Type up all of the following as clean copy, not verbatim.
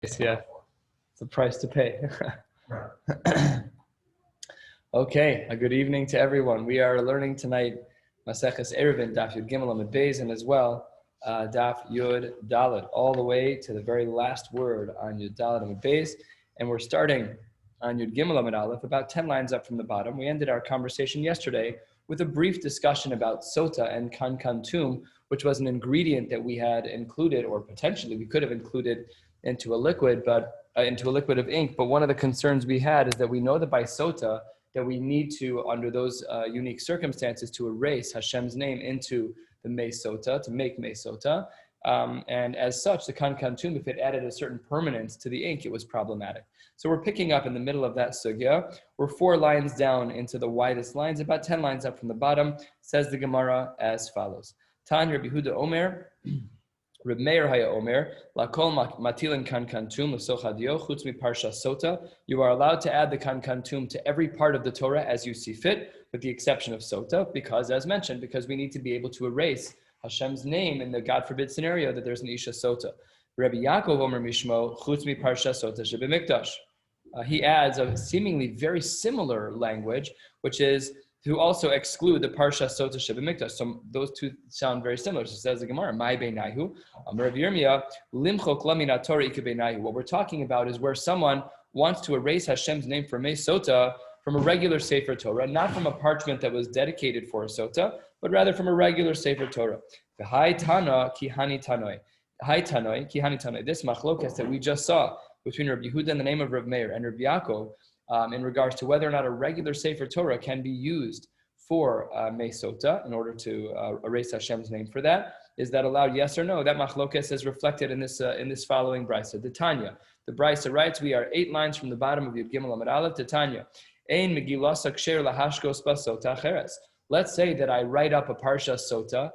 Yeah, it's a price to pay. Right. Okay, a good evening to everyone. We are learning tonight Maseches Eruvin, Daf Yud Gimel Amud Beis, and as well Daf Yud Dalet, all the way to the very last word on Yud Dalet Amud Beis, and we're starting on Yud Gimel Amud Aleph, about 10 lines up from the bottom. We ended our conversation yesterday with a brief discussion about sota and kankantum, which was an ingredient that we had included, or potentially we could have included into a liquid, into a liquid of ink. But one of the concerns we had is that we know that by sota, that we need to, under those unique circumstances, to erase Hashem's name into the mei sota, to make mei sota. And as such, the kankantum, if it added a certain permanence to the ink, it was problematic. So we're picking up in the middle of that sugya. We're 4 lines down into the widest lines, about 10 lines up from the bottom. Says the Gemara as follows. Tan Rabbi Yehuda Omer, Reb Meir Haya Omer, Lakol Matilin Kankantum L'Sochadio Chutz Mi Parsha Sota. You are allowed to add the Kankantum to every part of the Torah as you see fit, with the exception of Sota, because, as mentioned, because we need to be able to erase Hashem's name in the God forbid scenario that there's an Isha Sota. Rabbi Yaakov Omer Mishmo Chutz Mi Parsha Sota Shebemikdash. He adds a seemingly very similar language, which is to also exclude the Parsha Sota Shebemikdash. So those two sound very similar. So says the Gemara, Mai Beinahu, Amar Rav Yirmiyah, Limchok Lamina Torah Ike Beinahu. What we're talking about is where someone wants to erase Hashem's name from a sota, from a regular Sefer Torah, not from a parchment that was dedicated for a sota, but rather from a regular Sefer Torah. V'hai Tana Kihani Tanoi. Hai Tanoi, Kihani Tanoi. This machlokas that we just saw between Rabbi Yehuda in the name of Rav Meir and Rabbi Yaakov, in regards to whether or not a regular Sefer Torah can be used for mei sota in order to erase Hashem's name for that. Is that allowed? Yes or no? That machlokas is reflected in this following brisa. The Tanya. The brisa writes, we are 8 lines from the bottom of Yud Gimel Amud Aleph. The Tanya. Ein megillah saksher lahashkos basota acheres. Let's say that I write up a parsha sota.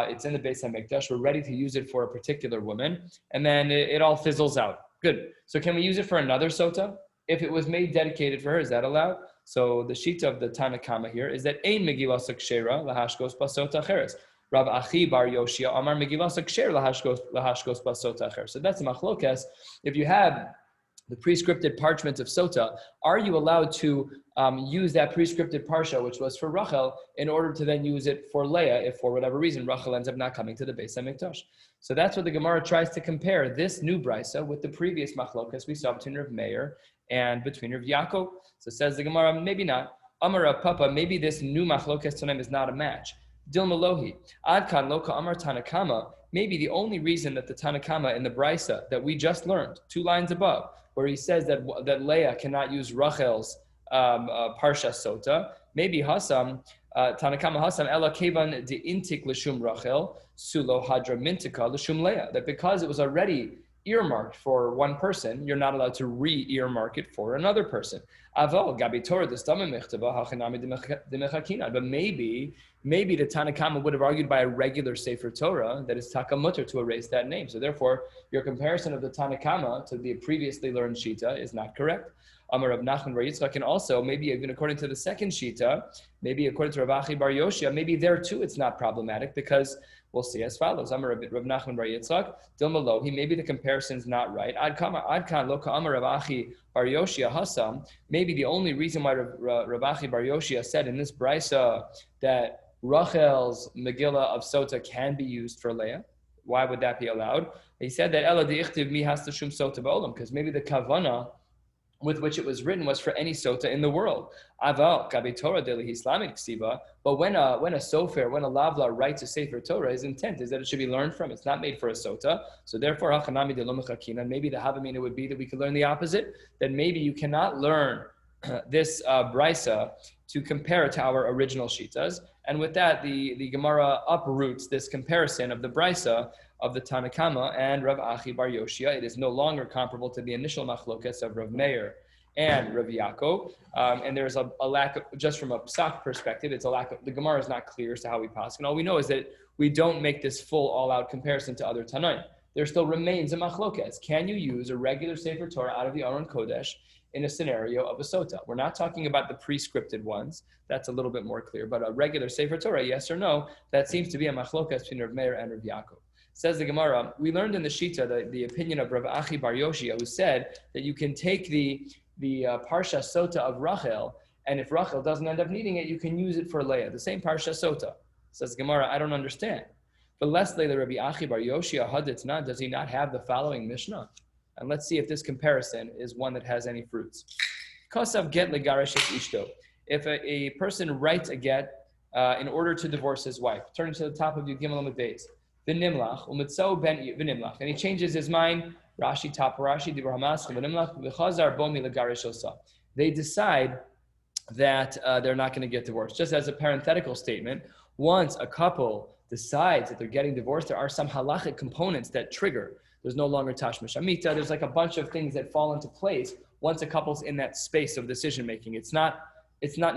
It's in the Beis HaMikdash. We're ready to use it for a particular woman, and then it all fizzles out. Good. So can we use it for another sota? If it was made dedicated for her, is that allowed? So the shita of the Tanakama here is that ein megillah sakshera lahashkos basota acheres. Rav Achi bar Yoshia amar megillah sakshera lahashkos basota acheres. So that's a machlokas. If you have the prescripted parchment of sota, are you allowed to use that prescripted parsha, which was for Rachel, in order to then use it for Leah, if for whatever reason Rachel ends up not coming to the Beis HaMikdash? So that's what the Gemara tries to compare this new brisa with the previous machlokas we saw between Rav Meir and between Rav Yaakov. So says the Gemara, maybe not. Amar Rav Papa, maybe this new machlokas tonight is not a match. Dilma Lohi, Adkan Loka Amar Tanakama, maybe the only reason that the Tanakama in the brisa that we just learned, 2 lines above, where he says that Leah cannot use Rachel's parsha sota, maybe Hasam, Tanakama Hasam, Ela Kevan de Intik Lashum Rachel, Sulo Hadra Mintika Lashum Leah, that because it was already earmarked for one person, you're not allowed to re-earmark it for another person. Aval Gabi Torah but maybe the Tanakama would have argued by a regular Sefer Torah that it's takamutter to erase that name. So therefore, your comparison of the Tanakama to the previously learned shita is not correct. Amar Rav Nachman bar Yitzchak, and also maybe even according to the second shita, maybe according to Rav Achi bar Yoshia, maybe there too it's not problematic, because we'll see as follows. Amar Rav Nachman bar Yitzchak, Dilma Lohi, maybe the comparison's not right. Adkan Loka Amar Rav Achi bar Yoshia Hasam, maybe the only reason why Rav Achi bar Yoshia said in this brisa that Rachel's Megillah of Sota can be used for Leah. Why would that be allowed? He said that Ela di'ichtiv mi has to shum sota ba'olam, because maybe the kavana with which it was written was for any sota in the world. Aval gabi Torah deli Islamic ksiva. But when a sofer, when a lavla writes a sefer Torah, his intent is that it should be learned from. It's not made for a sota. So therefore, hachanami de lo mechakina. Maybe the havamina would be that we could learn the opposite. That maybe you cannot learn this brisa to compare it to our original shitas. And with that, the Gemara uproots this comparison of the brisa of the Tanakama and Rav Achi bar Yoshia. It is no longer comparable to the initial machlokas of Rav Meir and Rav Yaakov. And there's a lack of, just from a psak perspective, it's a lack of, the Gemara is not clear as to how we pass. And all we know is that we don't make this full all-out comparison to other Tanaim. There still remains a machlokas. Can you use a regular Sefer Torah out of the Aron Kodesh in a scenario of a sota? We're not talking about the prescripted ones. That's a little bit more clear. But a regular Sefer Torah, yes or no, that seems to be a machlokas between Rav Meir and Rav Yaakov. Says the Gemara, we learned in the Shita the opinion of Rav Achi Bar Yoshia, who said that you can take the Parsha Sota of Rachel, and if Rachel doesn't end up needing it, you can use it for Leah. The same Parsha Sota. Says Gemara, I don't understand. But less later, Rabbi Achi Bar Yoshia Haditna, does he not have the following Mishnah? And let's see if this comparison is one that has any fruits. Kosav get legarish ishto. If a person writes a get in order to divorce his wife, turn to the top of Yud Gimel Amud Beis. V'nimlach u'mitzau ben v'nimlach, and he changes his mind. Rashi top Rashi dibur hamas v'nimlach v'chazar bomi legarish osa. They decide that they're not going to get divorced. Just as a parenthetical statement, once a couple decides that they're getting divorced, there are some halachic components that trigger. There's no longer tashmish amita. There's like a bunch of things that fall into place once a couple's in that space of decision making. It's not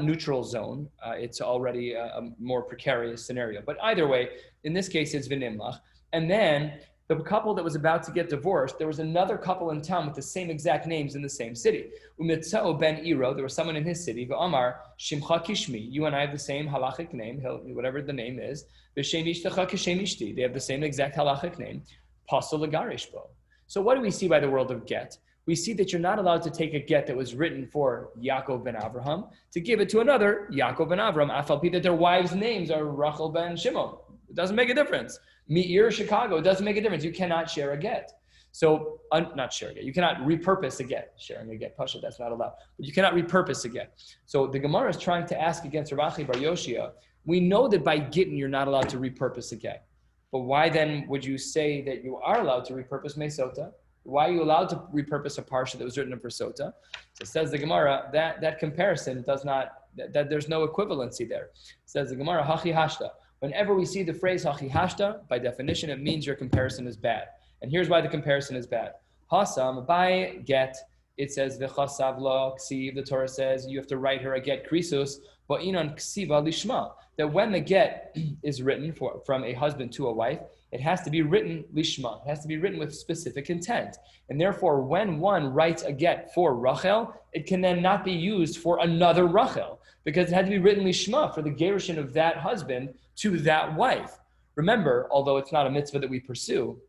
neutral zone. It's already a more precarious scenario. But either way, in this case, it's v'nimlach. And then the couple that was about to get divorced, there was another couple in town with the same exact names in the same city. Umitzao ben Iro, there was someone in his city. V'amar shimcha kishmi, you and I have the same halachic name, whatever the name is. V'shem ishtecha kishem ishti, they have the same exact halachic name. Pasul legarish bo. So what do we see by the world of get? We see that you're not allowed to take a get that was written for Yaakov ben Avraham to give it to another Yaakov ben Avraham, afal that their wives' names are Rachel ben Shimon. It doesn't make a difference. Meir, Chicago, it doesn't make a difference. You cannot share a get. So, not share a get. You cannot repurpose a get. Sharing a get, Pasha, that's not allowed. But you cannot repurpose a get. So the Gemara is trying to ask against Rav Achi Bar Yoshia. We know that by gittin you're not allowed to repurpose a get. But why then would you say that you are allowed to repurpose Mesota? Why are you allowed to repurpose a parsha that was written for Sota? So says the Gemara, that comparison does not, that there's no equivalency there. Says the Gemara, hachi hashta. Whenever we see the phrase hachi hashta, by definition, it means your comparison is bad. And here's why the comparison is bad. Hasam, by get, it says, v'chasav lo ksiv, the Torah says, you have to write her a get krisus, but inan ksiva lishma. That when the get is written from a husband to a wife, it has to be written lishma. It has to be written with specific intent. And therefore, when one writes a get for Rachel, it can then not be used for another Rachel, because it had to be written lishma for the gerushin of that husband to that wife. Remember, although it's not a mitzvah that we pursue,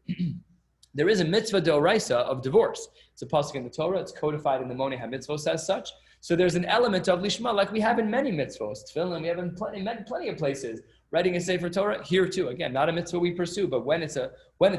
there is a mitzvah d'oraisa of divorce. It's a pasuk in the Torah. It's codified in the Monei HaMitzvos as such. So there's an element of lishma, like we have in many mitzvos. Tefillin, we have in plenty of places. Writing a Sefer Torah, here too. Again, not a mitzvah we pursue, but when it's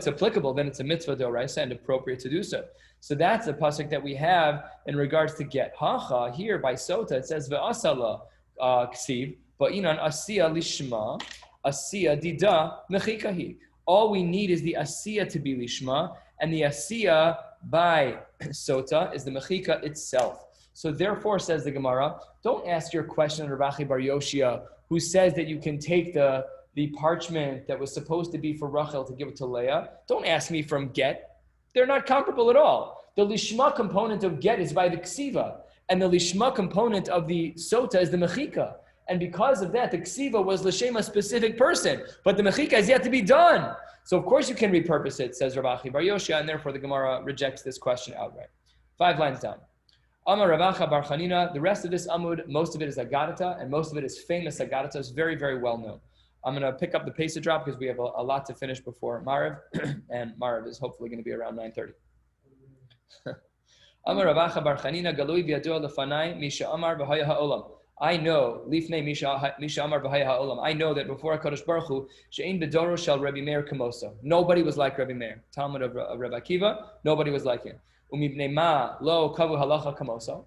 applicable, then it's a mitzvah d'oraisa and appropriate to do so. So that's the pasuk that we have in regards to get. Hacha, here by Sota, it says, ve'asala ksiv, ba'inan asiya lishma, asiya dida mechikahi. All we need is the asiya to be lishma, and the asiya by Sota is the mechika itself. So therefore, says the Gemara, don't ask your question of Rav Achi Bar Yoshia, who says that you can take the parchment that was supposed to be for Rachel to give it to Leah. Don't ask me from get. They're not comparable at all. The lishma component of get is by the ksiva, and the lishma component of the sota is the mechika. And because of that, the ksiva was l'shem a specific person, but the mechika is yet to be done. So of course you can repurpose it, says Rav Achi Bar Yoshia, and therefore the Gemara rejects this question outright. 5 lines down. Amar Rav Acha Bar Chanina, the rest of this Amud, most of it is Agadata, and most of it is famous Agadata. It's very, very well known. I'm going to pick up the pace of drop because we have a lot to finish before Mariv, and Mariv is hopefully going to be around 9:30. Amar Rav Acha Bar Chanina, Galui v'yadua lefanai, Misha Amar v'haya ha'olam. I know, Lifnei Misha Amar v'haya ha'olam. I know that before HaKadosh Baruch Hu, she'ein bedoro shel Rabbi Meir kamoso. Nobody was like Rabbi Meir. Talmud of Rabbi Akiva, nobody was like him. Lo kavu halacha kamoso.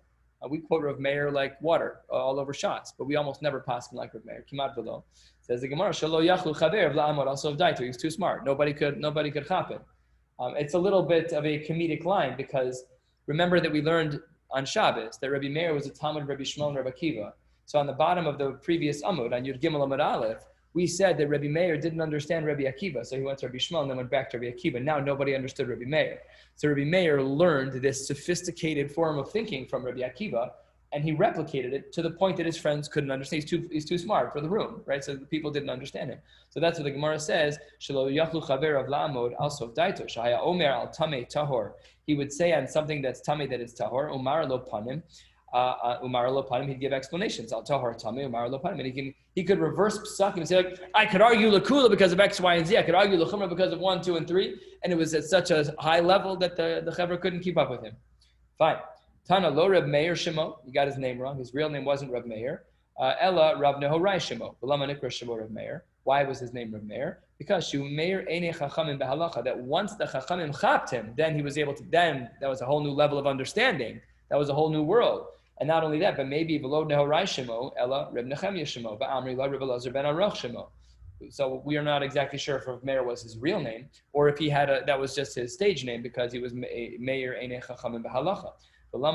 We quote Rav Meir like water all over shots, but we almost never pass him like Rav Meir. Kimat below. Says the Gemara, shelo yachlu chaver v'la'amod also daito. He was too smart. Nobody could chop it. It's a little bit of a comedic line because remember that we learned on Shabbos that Rabbi Meir was a Talmud of Rabbi Shmuel and Rabbi Akiva. So on the bottom of the previous Amud, on Yud Gimel Amud Aleph, we said that Rabbi Meir didn't understand Rabbi Akiva, so he went to Rabbi Shmuel and then went back to Rabbi Akiva. Now nobody understood Rabbi Meir. So Rabbi Meir learned this sophisticated form of thinking from Rabbi Akiva, and he replicated it to the point that his friends couldn't understand. He's too smart for the room, right? So the people didn't understand him. So that's what the Gemara says. Shelo yachlu chaver of la'amod al sof daito shahaya omer al tamei tahor. He would say on something that's tamei that is tahor. Umar lo panim. Umar lo panim, he'd give explanations. Al tahar tame umar lo panim, and he could reverse psakim and say, like, I could argue lakula because of X, Y, and Z. I could argue lachumra because of 1, 2, and 3, and it was at such a high level that the chevra couldn't keep up with him. Fine. Tana lo Reb Meir Shemo. You got his name wrong. His real name wasn't Reb Meir. Ella Rav Nehorai Shemo. V'lama nikra Shemo Reb Meir. Why was his name Reb Meir? Because Shu Meir Einei Chachamim Behalacha. That once the Chachamim chapped him, then he was able to. Then that was a whole new level of understanding. That was a whole new world. And not only that, but maybe V'lo Nehorai Shemo Ella Reb Nechemia Shemo. V'Amri La Reb Elazar Ben Aruch Shemo. So we are not exactly sure if Reb Meir was his real name or if he had that was just his stage name because he was Meir Einei Chachamim Behalacha. Very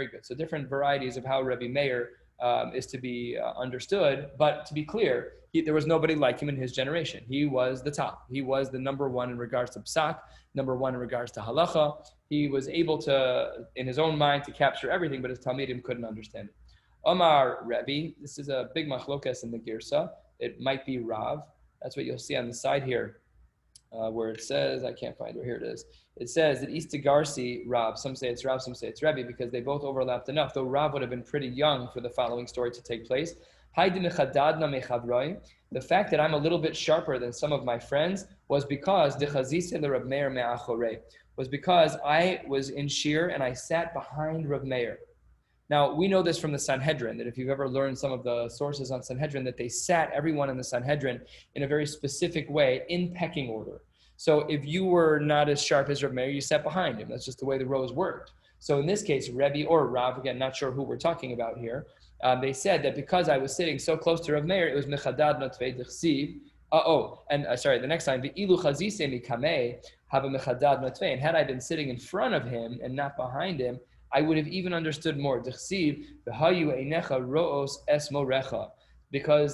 good. So different varieties of how Rabbi Meir is to be understood. But to be clear, there was nobody like him in his generation. He was the top. He was the number one in regards to psak, number one in regards to halacha. He was able to, in his own mind, to capture everything, but his Talmidim couldn't understand it. Omar Rabbi, this is a big machlokas in the Girsa. It might be Rav. That's what you'll see on the side here. Where it says, I can't find it, here it is. It says that Istigarsi Rav, some say it's Rav, some say it's Rabbi, because they both overlapped enough, though Rav would have been pretty young for the following story to take place. The fact that I'm a little bit sharper than some of my friends was because was because I was in Shir and I sat behind Rav Meir. Now, we know this from the Sanhedrin, that if you've ever learned some of the sources on Sanhedrin, that they sat everyone in the Sanhedrin in a very specific way in pecking order. So if you were not as sharp as Reb Meir, you sat behind him. That's just the way the rows worked. So in this case, Rebbe or Rav, again, not sure who we're talking about here, they said that because I was sitting so close to Reb Meir, it was mechadad notvei d'chsiv. Sorry, the next line, v'ilu chazise mikamei have a mechadad notvei. And had I been sitting in front of him and not behind him, I would have even understood more. Because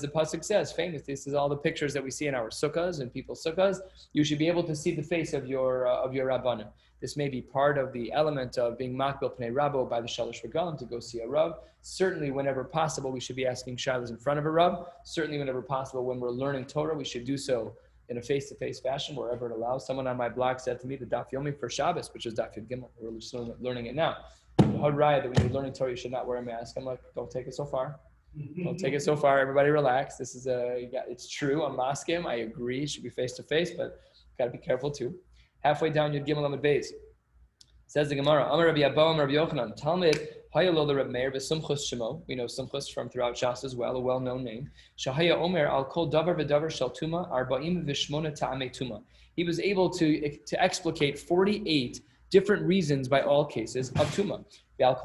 the pasuk says, famous, this is all the pictures that we see in our sukkahs and people's sukkahs. You should be able to see the face of your rabbanim. This may be part of the element of being makbil pnei rabo by the shalosh regalim to go see a rav. Certainly, whenever possible, we should be asking shilas in front of a rav. Certainly, whenever possible, when we're learning Torah, we should do so in a face-to-face fashion, wherever it allows. Someone on my blog said to me, the Daf Yomi for Shabbos, which is Daf Yud Gimel, we're just learning it now. The Raya that when you're learning Torah, you should not wear a mask. I'm like, don't take it so far. Don't take it so far. Everybody relax. This is it's true. I'm maskim. I agree. It should be face-to-face, but got to be careful too. Halfway down, Yud Gimel Amud Beis. Says the Gemara, Amar Rabbi Abba, Amar Rabbi Yochanan, Talmid, Hayalo the Reb Meir, V'Sumchus Shemo. We know Sumchus from throughout Shas as well, a well-known name. Shahaya Omer, Al Kol Davar V'Davar Shal Tuma, Arba'im V'Shmona Ta'amei Tuma. He was able to explicate 48 different reasons by all cases of Tuma. And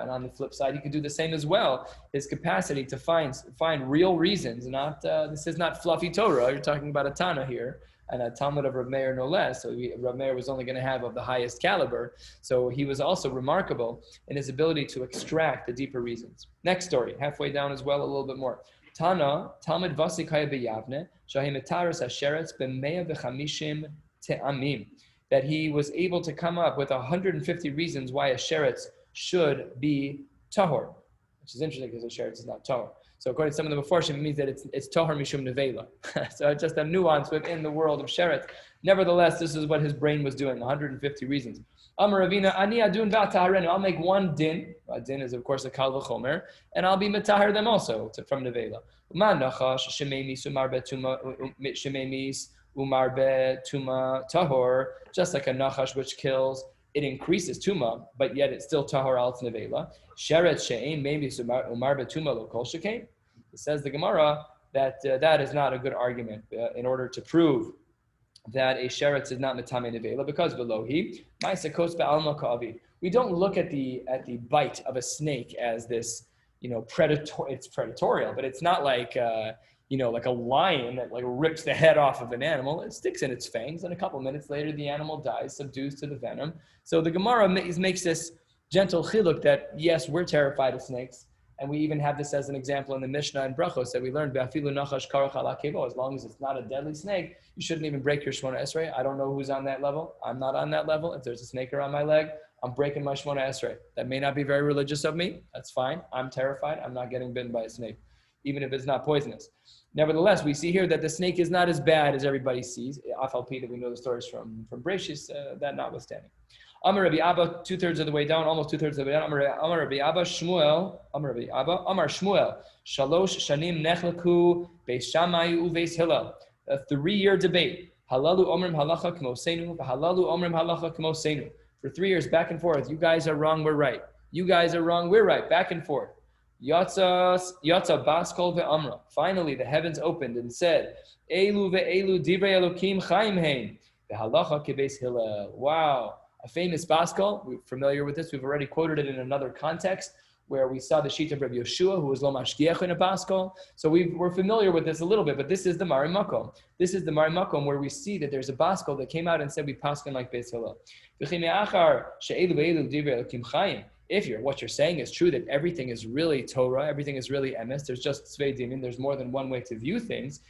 on the flip side, he could do the same as well. His capacity to find real reasons, not this is not fluffy Torah. You're talking about a Tana here, and a Talmud of Reb Meir no less. So Reb Meir was only going to have of the highest caliber. So he was also remarkable in his ability to extract the deeper reasons. Next story, halfway down as well, a little bit more. Tana, Talmud Vasikaya b'Yavne, Shahimetaris Hasheretz b'Meya v'Chamishim Te'amim. That he was able to come up with 150 reasons why a sheretz should be tahor, which is interesting because a sheretz is not tahor. So according to some of the Meforshim, it means that it's tahor mishum nevela. So it's just a nuance within the world of sheretz. Nevertheless, this is what his brain was doing, 150 reasons. Amar Ravina, ani adun v'ataharenu. I'll make one din. A din is, of course, a kal v'chomer, and I'll be metahar them also from nevela. U'ma nachash shememis umar betuma shememis umar betuma tahor, just like a nachash which kills, it increases tuma, but yet it's still tahor al nevela. Sheret she'ein memis umar betuma lo kol shekain. It says the Gemara that that is not a good argument in order to prove that a sheretz is not metame nevela, because velohi ma'asakos be'alma ka'avi. We don't look at the bite of a snake as this, predator. It's predatorial, but it's not like like a lion that like rips the head off of an animal. It sticks in its fangs, and a couple minutes later, the animal dies, subdues to the venom. So the Gemara makes this gentle chiluk that, yes, we're terrified of snakes. And we even have this as an example in the Mishnah and Brachos that we learned, as long as it's not a deadly snake, you shouldn't even break your Shmona Esrei. I don't know who's on that level. I'm not on that level. If there's a snake around my leg, I'm breaking my Shmona Esrei. That may not be very religious of me. That's fine. I'm terrified. I'm not getting bitten by a snake, even if it's not poisonous. Nevertheless, we see here that the snake is not as bad as everybody sees. Afal that we know the stories from Bereshis, that notwithstanding. Amar Rabbi Abba, 2/3 of the way down, almost 2/3 of the way down. Amar Rabbi Abba, Shmuel, Amar Rabbi Abba, Amar Shmuel, Shalosh Shanim Nechlaku, Beis Shammai Uveis Hillel. A 3-year debate. Halalu Omrim Halacha K'mosenu, Halalu Omrim Halacha K'mosenu. For 3 years, back and forth. You guys are wrong, we're right. You guys are wrong, we're right. Back and forth. Yatsa Baskol ve'amra. Finally, the heavens opened and said, Elu ve'elu divrei Elokim chaim hein. Ve'halacha kebeis Hillel. Wow. A famous Baskol. We're familiar with this. We've already quoted it in another context where we saw the sheet of Rabbi Yeshua, who was lo mashgiach in a Baskol. So we're familiar with this a little bit, but this is the Mari Makom. This is the Mari Makom where we see that there's a Baskol that came out and said we paskin like Beis Hillel. If what you're saying is true, that everything is really Torah, everything is really emes, there's just tzvei dinim, there's more than one way to view things.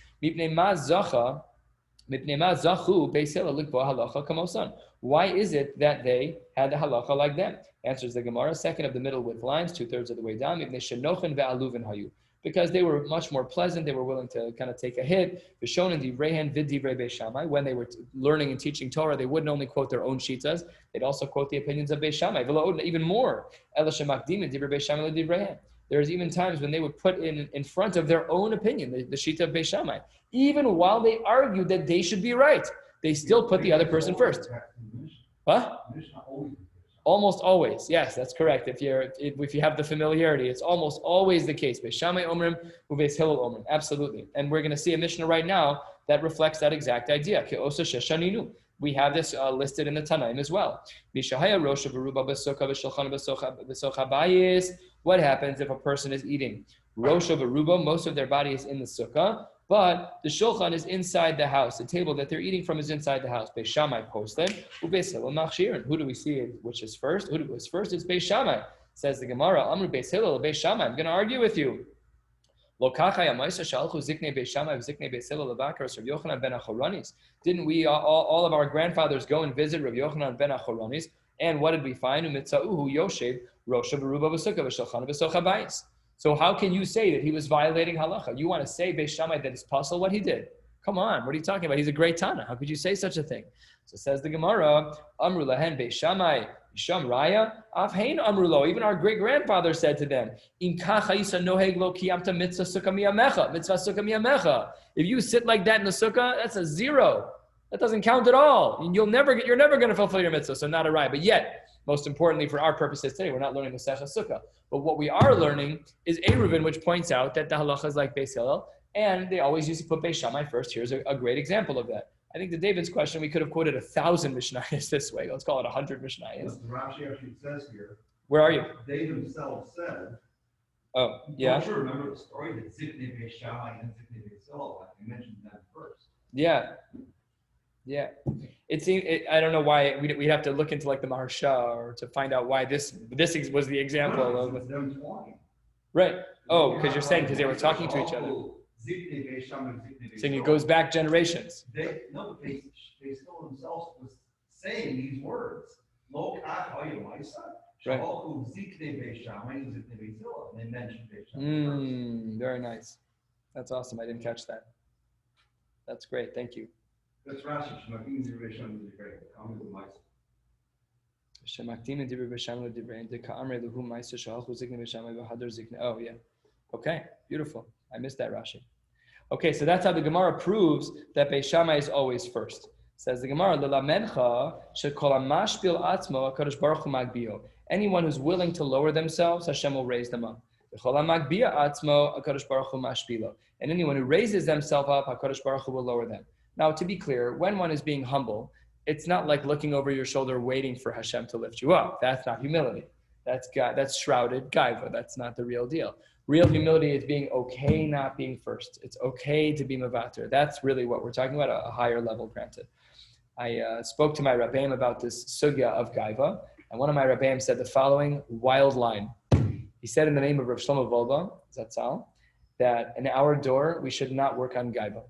Why is it that they had the halacha like them? Answers the Gemara, second of the middle with lines, 2/3 of the way down. Because they were much more pleasant, they were willing to kind of take a hit. When they were learning and teaching Torah, they wouldn't only quote their own shitas, they'd also quote the opinions of Beis Shammai. Even more, there's even times when they would put in front of their own opinion, the shita of Beis Shammai. Even while they argued that they should be right, they still put the other person first. What? Almost always, yes, that's correct. If you have the familiarity, it's almost always the case. Beis Shammai Omrim, Uveis Hillel Omrim, absolutely. And we're going to see a Mishnah right now that reflects that exact idea. We have this listed in the Tanaim as well. What happens if a person is eating Rosh of Aruba? Most of their body is in the sukkah, but the shulchan is inside the house. The table that they're eating from is inside the house. Beis Shammai posted, Ubeis Hillel machshirin. Who do we see which is first? Who was first? It's Beis Shammai. Says the Gemara, Amru Beis Hillel, Beis Shammai. I'm going to argue with you. Didn't we, all of our grandfathers, go and visit Rav Yochanan ben Achoronis? And what did we find? So how can you say that he was violating halacha? You want to say Beis Shammai that it's possible what he did? Come on, what are you talking about? He's a great Tana. How could you say such a thing? So says the Gemara, Amru lahen Beis Shammai, Sham Raya, Afhain Amrulo. Even our great grandfather said to them, Im kacha yisa noheg lo kiyamta mitzvah sukkah miyamecha, mitzvah sukkah miyamecha. If you sit like that in the sukkah, that's a 0. That doesn't count at all. You're never going to fulfill your mitzvah, so not a raya. But yet, most importantly for our purposes today, we're not learning Maseches Sukkah. But what we are learning is Eruvin, which points out that the halacha is like Beis Hillel, and they always used to put Beis Shammai first. Here's a great example of that. I think to David's question, we could have quoted 1,000 Mishnayos this way. Let's call it 100 Mishnayos. The Rashi actually says here. Where are you? They themselves said. Oh, yeah. Don't you remember the story that Ziknei Beis Shammai and Ziknei Beis Hillel? I mentioned that first. Yeah. Yeah. I don't know why we'd have to look into like the Maharsha or to find out why this was the example of them talking. Right. Oh, because you're saying because they were talking to each other. Saying it goes back generations. They still themselves was saying these words. Lo kach hayu ma'isa. Right. And they mentioned Beis Shammai. Very nice. That's awesome. I didn't catch that. That's great. Thank you. That's Rashi. Shemakim divrei Shammai divrei. Kamu ma'isa. Shemaktin and divrei Shammai divrei. De ka'amrei luhu ma'isa shalchu ziknei Beis Shammai v'hadar ziknei. Oh yeah. Okay. Beautiful. I missed that Rashi. Okay, so that's how the Gemara proves that Beis Shammai is always first. Says the Gemara, "L'lamencha shekol hamashpil atzmo HaKadosh Baruch Hu magbio." Anyone who's willing to lower themselves, Hashem will raise them up. V'chol hamagbia atzmo HaKadosh Baruch Hu mashpilo. And anyone who raises themselves up, HaKadosh Baruch Hu will lower them. Now, to be clear, when one is being humble, it's not like looking over your shoulder waiting for Hashem to lift you up. That's not humility. That's shrouded gaiva. That's not the real deal. Real humility is being okay not being first. It's okay to be mavater. That's really what we're talking about, a higher level, granted. I spoke to my Rabbeim about this sugya of gaiva, and one of my Rabbeim said the following wild line. He said in the name of Rav Shlomo Volba, Zatzal, that in our door, we should not work on gaiva.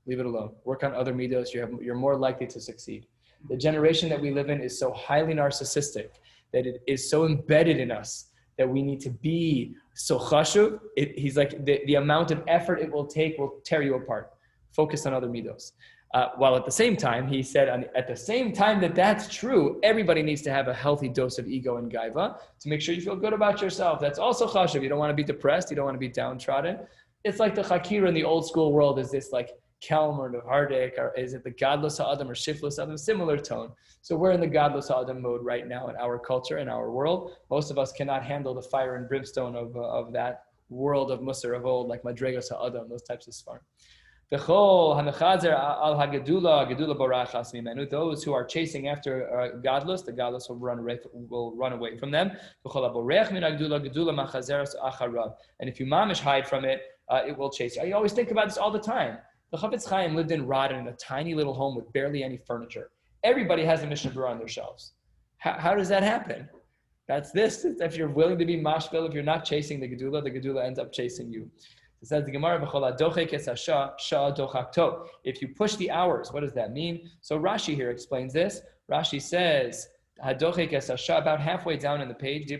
Leave it alone. Work on other midos. You're more likely to succeed. The generation that we live in is so highly narcissistic that it is so embedded in us that we need to be so chashuv. He's like, the amount of effort it will take will tear you apart. Focus on other midos. While at the same time, he said, at the same time that's true, everybody needs to have a healthy dose of ego and gaiva to make sure you feel good about yourself. That's also chashuv. You don't want to be depressed. You don't want to be downtrodden. It's like the chakira in the old school world is this like kelm or nevardik, or is it the godless ha'adam or shiftless ha'adam? Similar tone. So we're in the godless ha'adam mode right now in our culture, in our world. Most of us cannot handle the fire and brimstone of that world of Musar of old, like madregas ha'adam, those types of svarim. Those who are chasing after godless, the godless will run away from them. And if you mamish hide from it, it will chase you. I always think about this all the time. The Chafetz Chaim lived in Radin in a tiny little home with barely any furniture. Everybody has a Mishnah Berurah on their shelves. How does that happen? That's this. If you're willing to be mashvel, if you're not chasing the Gedula ends up chasing you. It says the Gemara, if you push the hours, what does that mean? So Rashi here explains this. Rashi says, about halfway down in the page,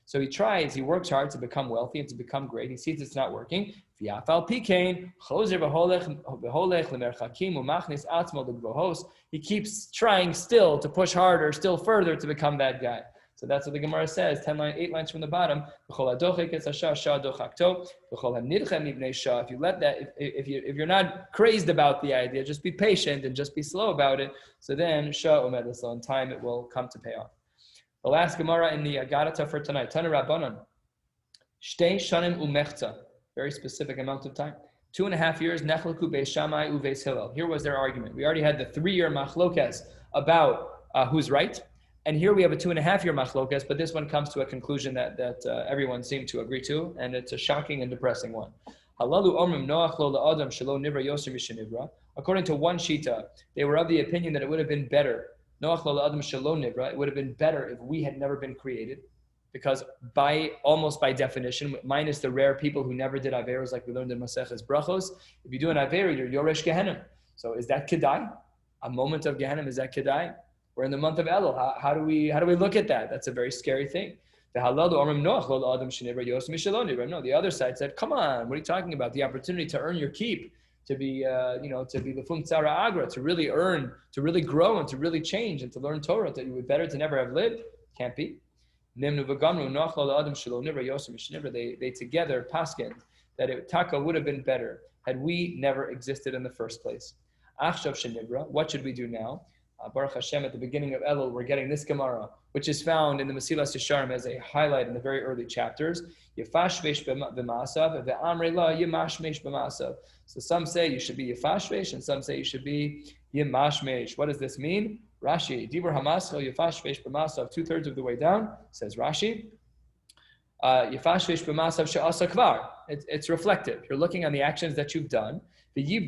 so he tries, he works hard to become wealthy and to become great. He sees it's not working. He keeps trying still to push harder, still further to become that guy. So that's what the Gemara says, 8 lines from the bottom. If you let that, if you're not crazed about the idea, just be patient and just be slow about it. So then, so in time it will come to pay off. The last Gemara in the Agadata for tonight, Tana Rabbanan, Shtei Shanim Umechza, very specific amount of time. 2.5 years, Nechlaku Beis Shammai Uveis Hillel. Here was their argument. We already had the 3-year machlokes about who's right. And here we have a 2.5-year machlokes, but this one comes to a conclusion that everyone seemed to agree to, and it's a shocking and depressing one. According to one shita, they were of the opinion that it would have been better. It would have been better if we had never been created, because almost by definition, minus the rare people who never did averos, like we learned in Maseches Brachos, if you do an aver, you're yoresh gehenim. So is that kedai? A moment of gehenim, is that kedai? We're in the month of Elul. How do we look at that? That's a very scary thing. No, the other side said, come on, what are you talking about? The opportunity to earn your keep, to be the Fum Tzara Agra, to really earn, to really grow and to really change and to learn Torah, that you would better to never have lived? Can't be. They together paskin that Taka would have been better had we never existed in the first place. What should we do now? Baruch Hashem, at the beginning of Elul, we're getting this Gemara, which is found in the Mesilas Yesharim as a highlight in the very early chapters. Yefashvesh b'maasav, ve'amrei la yemashmesh b'maasav. So some say you should be yefashvesh, and some say you should be yemashmesh. What does this mean? Rashi, Dibur Hamaschel yefashvesh b'maasav, 2/3 of the way down, says Rashi. Yefashvesh b'maasav she'asa kvar. It's reflective. You're looking on the actions that you've done. And look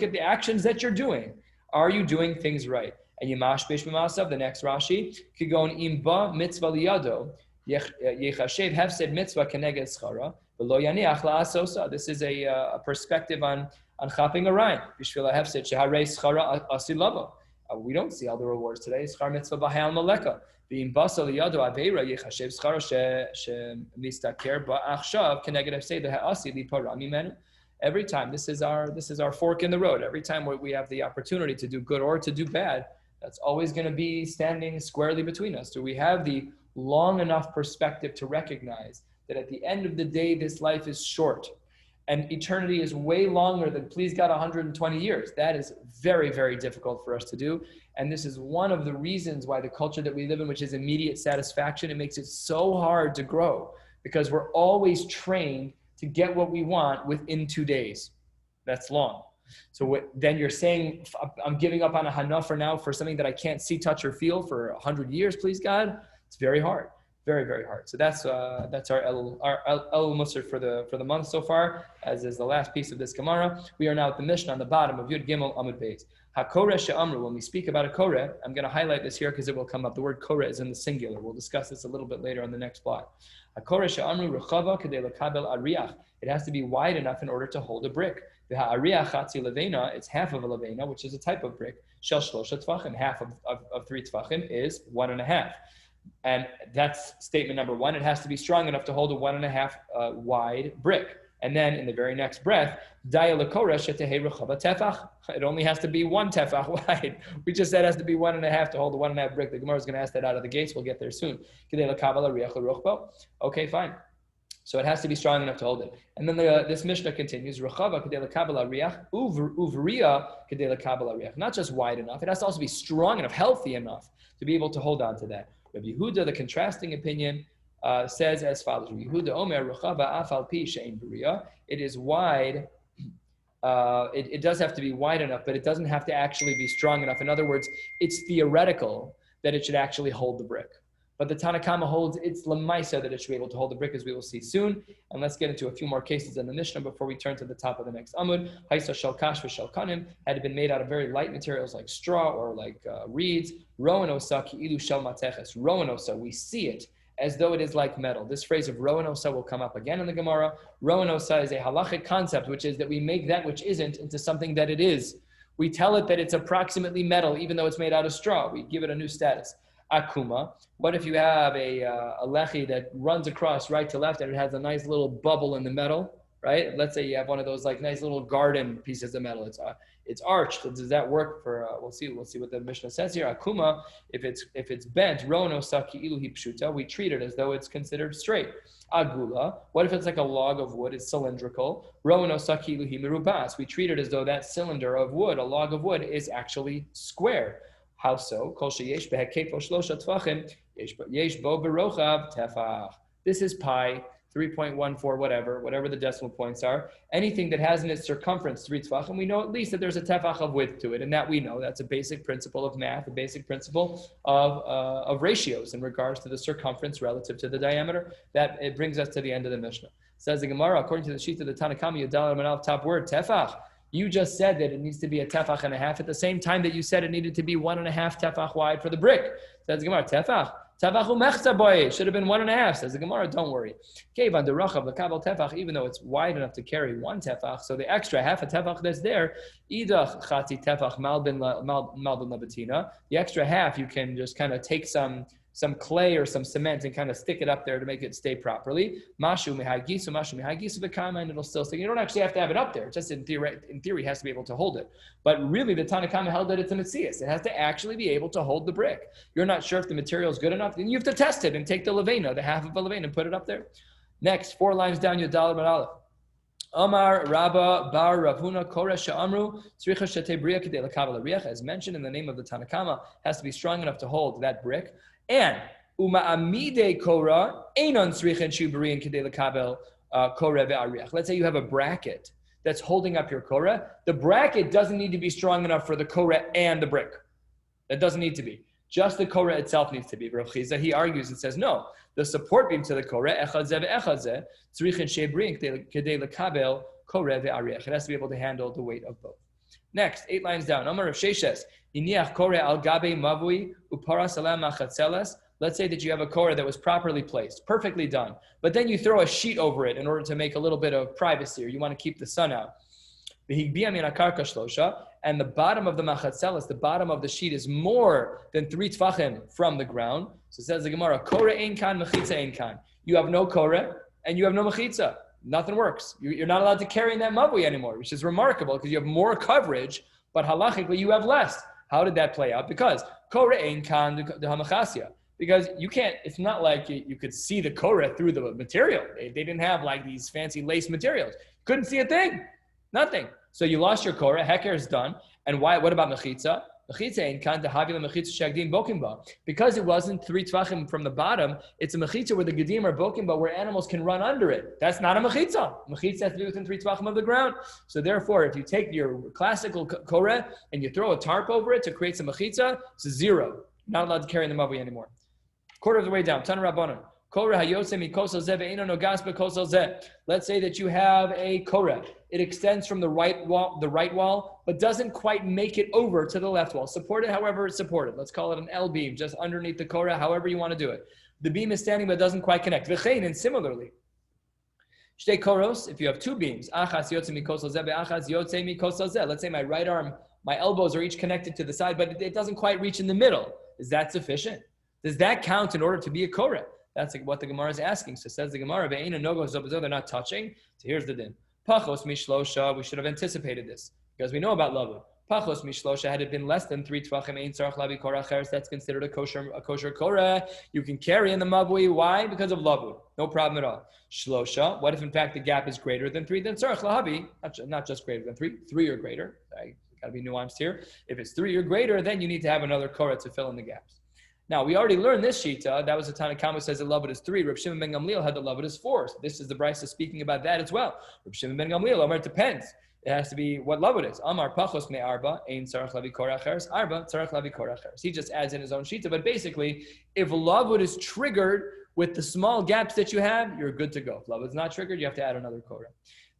at the actions that you're doing. Are you doing things right? And Yemash Besh B'Masav, the next Rashi, Kigon Imba Mitzvah Liyado, Yechashev Hefsed Mitzvah Keneged Schara, V'lo Yaniach La'asosa. This is a perspective on Chaping a Ryan. Bishvila Hefsed Sheharei Schara Asilavo. We don't see all the rewards today. Schar Mitzvah B'Hayal Maleka. Every time, this is our fork in the road. Every time we have the opportunity to do good or to do bad, that's always going to be standing squarely between us. Do we have the long enough perspective to recognize that at the end of the day, this life is short and eternity is way longer than, please God, 120 years. That is very, very difficult for us to do. And this is one of the reasons why the culture that we live in, which is immediate satisfaction, it makes it so hard to grow, because we're always trained to get what we want within 2 days. That's long. So then you're saying, I'm giving up on a hana for now for something that I can't see, touch, or feel for 100 years, please God. It's very hard. Very, very hard. So that's our El Musar for the month so far, as is the last piece of this Gemara. We are now at the Mishnah on the bottom of Yud Gimel Amud Beis. HaKoreh she'amru. When we speak about a Koreh, I'm going to highlight this here because it will come up. The word Koreh is in the singular. We'll discuss this a little bit later on the next block. HaKoreh she'amru rechava kedei lekabel ariach. It has to be wide enough in order to hold a brick. The ha'ariach chatzi levena. It's half of a levena, which is a type of brick. Shel shlosha tfachim. Half of 3 tfachim is 1.5. And that's statement number one. It has to be strong enough to hold a 1.5 wide brick. And then in the very next breath, it only has to be 1 tefach wide. We just said it has to be 1.5 to hold the 1.5 brick. The Gemara is going to ask that out of the gates. We'll get there soon. Okay, fine. So it has to be strong enough to hold it. And then this Mishnah continues, not just wide enough, it has to also be strong enough, healthy enough to be able to hold on to that. Rabbi Yehuda, the contrasting opinion, says as follows: Rabbi Yehuda Omer Rechava Afal Pi Shein B'Riya. It is wide. It does have to be wide enough, but it doesn't have to actually be strong enough. In other words, it's theoretical that it should actually hold the brick. But the Tanna Kama holds it's lemaisa that it should be able to hold the brick, as we will see soon. And let's get into a few more cases in the Mishnah before we turn to the top of the next Amud. Haisa shalkash v'shalkanim had been made out of very light materials like straw or like reeds. Roanosa ki ilu shel Maseches. Roanosa, we see it as though it is like metal. This phrase of roanosa will come up again in the Gemara. Roanosa is a halachic concept, which is that we make that which isn't into something that it is. We tell it that it's approximately metal, even though it's made out of straw. We give it a new status. Akuma. What if you have a lechi that runs across right to left and it has a nice little bubble in the middle, right? Let's say you have one of those like nice little garden pieces of metal. It's arched. Does that work for? We'll see what the Mishnah says here. Akuma. If it's bent, rono saki iluhi pshuta. We treat it as though it's considered straight. Agula. What if it's like a log of wood? It's cylindrical. Rono saki iluhi mirubas. We treat it as though that cylinder of wood, a log of wood, is actually square. How so? Kol sheyesh behekefo shlosha tvachim yesh bo berochav tefach. This is pi, 3.14, whatever the decimal points are. Anything that has in its circumference 3 tvachim, we know at least that there's a tefach of width to it, and that we know. That's a basic principle of math, a basic principle of ratios in regards to the circumference relative to the diameter. That it brings us to the end of the Mishnah. Says the Gemara, according to the sheet of the Tanna Kama, Yudal Manal, top word, tefach. You just said that it needs to be a tefach and a half at the same time that you said it needed to be 1.5 tefach wide for the brick. Says the Gemara, tefach. Tefach umechza boy. Should have been 1.5. Says the Gemara, don't worry. Kevan the rachav lekabel tefach, even though it's wide enough to carry 1 tefach, so the extra half a tefach that's there, idach chati tefach malbin labatina. The extra half you can just kind of take some clay or some cement and kind of stick it up there to make it stay properly. Mashu mihagisu v'kama, and it'll still stick. You don't actually have to have it up there. Just in theory, it has to be able to hold it. But really, the Tanna Kama held that it's a Maseches. It has to actually be able to hold the brick. You're not sure if the material is good enough, then you have to test it and take the levena, the half of a levena, and put it up there. Next, 4 lines down, Yudal Bar Aleph. Amar Rabba Bar Ravuna Koresh Amru Tzricha Shetebria Kedei Lekabel Ariach, as mentioned in the name of the Tanna Kama, has to be strong enough to hold that brick. And Uma'amide Korah Einon Tzrichen Shubarian Kedei Lekabel Koreh ve'Ariach. Let's say you have a bracket that's holding up your Korah. The bracket doesn't need to be strong enough for the Korah and the brick. That doesn't need to be. Just the Korah itself needs to be. Rav Chiza, he argues and says, no, the support beam to the Korah, echadzeh ve'echadzeh, tzrichen shebrin kedei lekabel Koreh ve'ariach. It has to be able to handle the weight of both. Next, 8 lines down. Amar Rav Sheshes, iniach Korah al gabe mavui uparas alam machatzeles. Let's say that you have a Korah that was properly placed, perfectly done, but then you throw a sheet over it in order to make a little bit of privacy, or you want to keep the sun out. And the bottom of the machatzeles, the bottom of the sheet, is more than 3 tfachim from the ground. So it says the Gemara, Korah ein kan, mechitza ein kan. You have no Korah and you have no mechitza. Nothing works. You're not allowed to carry in that mavui anymore, which is remarkable because you have more coverage, but halachically you have less. How did that play out? Because Korah ein kan the hamachasya. Because you can't, it's not like you could see the Korah through the material. They didn't have like these fancy lace materials. Couldn't see a thing. Nothing. So you lost your Korah, Heker is done. And why? What about Mechitza? Because it wasn't 3 tvachim from the bottom, it's a Mechitza where the Gedim are Bokimba, where animals can run under it. That's not a Mechitza. Mechitza has to be within 3 tvachim of the ground. So therefore, if you take your classical Korah and you throw a tarp over it to create some Mechitza, it's a 0. Not allowed to carry in the Mavi anymore. Quarter of the way down. Tana Rabbanan. Let's say that you have a korah. It extends from the right wall, but doesn't quite make it over to the left wall. Supported, however it's supported. Let's call it an L beam, just underneath the korah, however you want to do it. The beam is standing, but doesn't quite connect. And similarly, shtei koros, if you have two beams, let's say my right arm, my elbows are each connected to the side, but it doesn't quite reach in the middle. Is that sufficient? Does that count in order to be a korah? That's what the Gemara is asking. So says the Gemara, they're not touching. So here's the din. Pachos mishlosha, we should have anticipated this because we know about lavud. Pachos mishlosha, had it been less than 3 tvachim, ein tzarich lavi korah acheres, that's considered a kosher korah. You can carry in the mavui. Why? Because of lavud. No problem at all. Shlosha, what if in fact the gap is greater than 3? Then tzarich lahavi, not just greater than 3, 3 or greater. Got to be nuanced here. If it's 3 or greater, then you need to have another korah to fill in the gaps. Now, we already learned this shita. That was the Tanna Kama says the lavud is 3. Reb Shimon ben Gamliel had the lavud is 4. So this is the Brisa speaking about that as well. Reb Shimon ben Gamliel, Omar, it depends. It has to be what lavud is. Amar pachos me arba, ein tzarech lavi korah acheres, arba tzarech lavi korah acheres. He just adds in his own shita. But basically, if lavud is triggered with the small gaps that you have, you're good to go. If lavud is not triggered, you have to add another korah.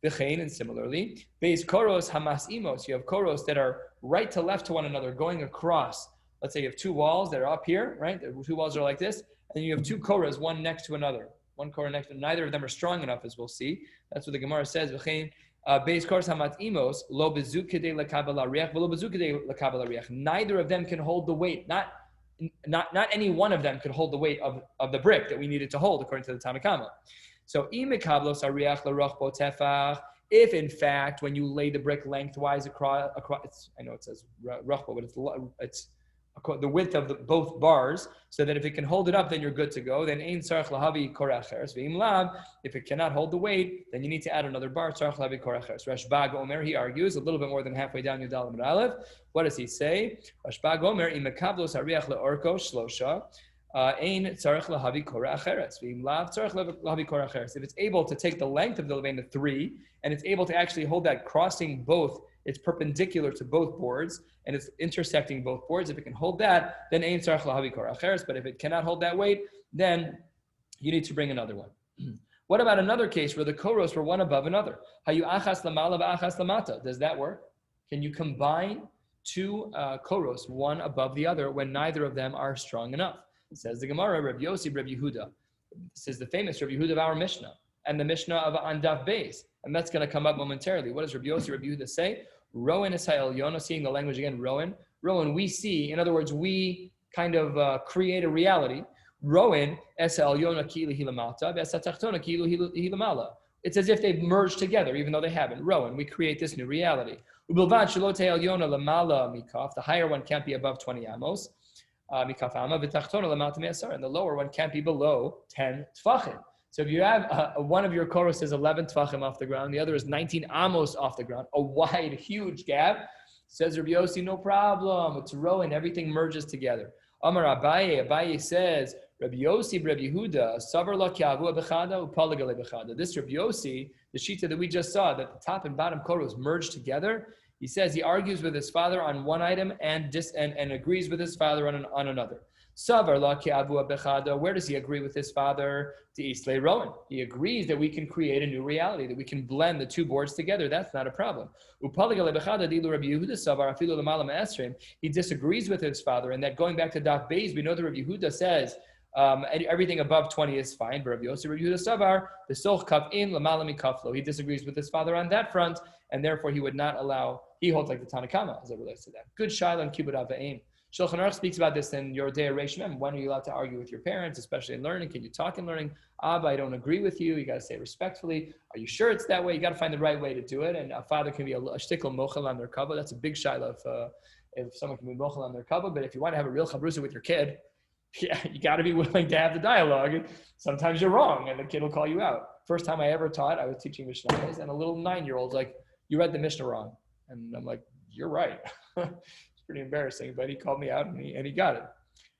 V'chein, and similarly, beis koros hamas imos. You have koros that are right to left to one another, going across. Let's say you have 2 walls that are up here, right? The 2 walls are like this, and then you have 2 korahs, one next to another. One korah next to neither of them are strong enough, as we'll see. That's what the Gemara says. Beis koros hamat imos lo bezu kedei lekabel hariach v'lo bezu kedei lekabel hariach. Neither of them can hold the weight. Not any one of them could hold the weight of the brick that we needed to hold, according to the Tanna Kama. So imekablos hariach l'rochbo tefach. If in fact, when you lay the brick lengthwise across, I know it says rochbo, but it's the width of both bars, so that if it can hold it up, then you're good to go. Then ein tzarich lahavi korah acheres v'im lav. If it cannot hold the weight, then you need to add another bar. Tzarich lahavi korah acheres. Rashbag Omer, he argues a little bit more than halfway down Yudal Amud Aleph. What does he say? Rashbag Omer im mekablos hariach leorko shlosha. Ein tzarich lahavi korah acheres v'im lav tzarich lahavi korah acheres. If it's able to take the length of the levain to 3, and it's able to actually hold that crossing both. It's perpendicular to both boards, and it's intersecting both boards. If it can hold that, then ein tzarich lahavi korah acheres. But if it cannot hold that weight, then you need to bring another one. What about another case where the koros were one above another? Hayu achas lamala v'achas lamata. Does that work? Can you combine 2 koros, one above the other, when neither of them are strong enough? It says the Gemara, Rabbi Yossi, Rabbi Yehuda. This is the famous Rabbi Yehuda of our Mishnah, and the Mishnah of Andaf Beis. And that's going to come up momentarily. What does Rabbi Yossi, Rabbi Yehuda say? Rowan is ha'elyon, seeing the language again, Rowan. Rowan, we see, in other words, we kind of create a reality. Rowan, es ha'elyon ki'ilu hilamata, es ha'tachtona ki'ilu hilamala. It's as if they've merged together, even though they haven't. Rowan, we create this new reality. Ubilvad shelo te'elyon lamala mikaf, the higher one can't be above 20 amos. Mikaf ama, v'tachtona lamata me'asar, and the lower one can't be below 10 tfachim. So if you have one of your koros is 11 tvachim off the ground, the other is 19 amos off the ground, a wide, huge gap, says Rabbi Yossi, no problem. It's rowing, everything merges together. Amar Abaye says, Rabbi Yossi, Rabbi Yehuda, savar la ki'avu bechada upaligale bechada. This Rabbi Yossi, the shita that we just saw, that the top and bottom koros merged together, he says he argues with his father on one item and agrees with his father on another. Savar la ki'avu bechada. Where does he agree with his father? To Islay Rowan. He agrees that we can create a new reality, that we can blend the 2 boards together. That's not a problem. He disagrees with his father, and that going back to Daf Beis, we know that Rabbi Yehuda says everything above 20 is fine. But Rabbi Yossi, Rabbi Yehuda Savar, the soch kaf in lamala mikaflo. He disagrees with his father on that front, and therefore he would not allow. He holds like the Tanna Kama as it relates to that. Good shaila and kibbud ava'im. Shulchan Aruch speaks about this in your day of Reish Mem. When are you allowed to argue with your parents, especially in learning? Can you talk in learning? Abba, I don't agree with you. You got to say it respectfully. Are you sure it's that way? You got to find the right way to do it. And a father can be a shtickle mochel on their kavod. That's a big shaila if someone can be mochel on their kavod. But if you want to have a real chavrusa with your kid, yeah, you got to be willing to have the dialogue. And sometimes you're wrong, and the kid will call you out. First time I ever taught, I was teaching Mishnah, and a little 9-year-old's like, "You read the Mishnah wrong," and I'm like, "You're right." Pretty embarrassing, but he called me out and he got it.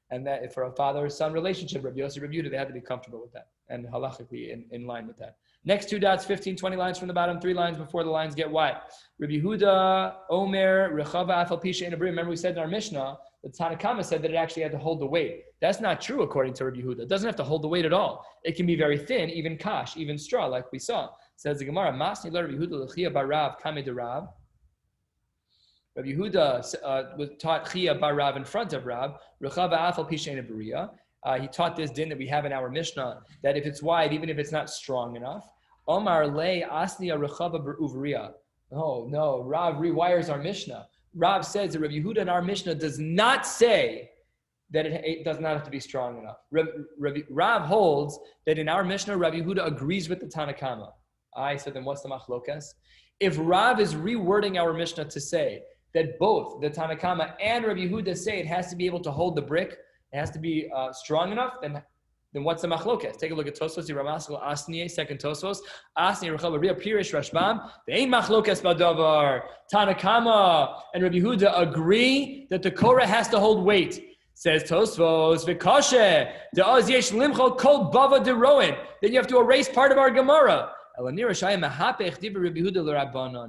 And that for a father-son relationship, Rabbi Yossi, Rabbi Yehuda, they had to be comfortable with that and halachically in line with that. Next 2 dots, 15, 20 lines from the bottom, 3 lines before the lines get wide. Rabbi Yehuda, Omer, Rechava, Afal Pisha, and Abri. Remember we said in our Mishnah the Tanakama said that it actually had to hold the weight. That's not true according to Rabbi Yehuda. It doesn't have to hold the weight at all. It can be very thin, even kash, even straw, like we saw. Says the Gemara, Masni Rabbi Yehuda l'chia barav kame de Rav. Rabbi Yehuda was taught Chia bar Rav in front of Rav. Rechava afal pishein beria. He taught this din that we have in our Mishnah, that if it's wide, even if it's not strong enough. Omar le asniya rechava beruveria. Oh no, Rav rewires our Mishnah. Rav says that Rabbi Yehuda in our Mishnah does not say that it does not have to be strong enough. Rav holds that in our Mishnah, Rabbi Yehuda agrees with the Tanakama. So then what's the machlokas? If Rav is rewording our Mishnah to say that both the Tanakama and Rabbi Yehuda say it has to be able to hold the brick, it has to be strong enough, then what's the machlokas? Take a look at Tosfos, Ramaskal, Asniye, second Tosfos. Asniye, Rechava, Ria, Pirish, Rashbam. They ain't machlokas badavar. Tanakama and Rabbi Yehuda agree that the Korah has to hold weight. Says Tosfos, Vikashe, De'az yesh limchol kol bava deroin. Then you have to erase part of our Gemara.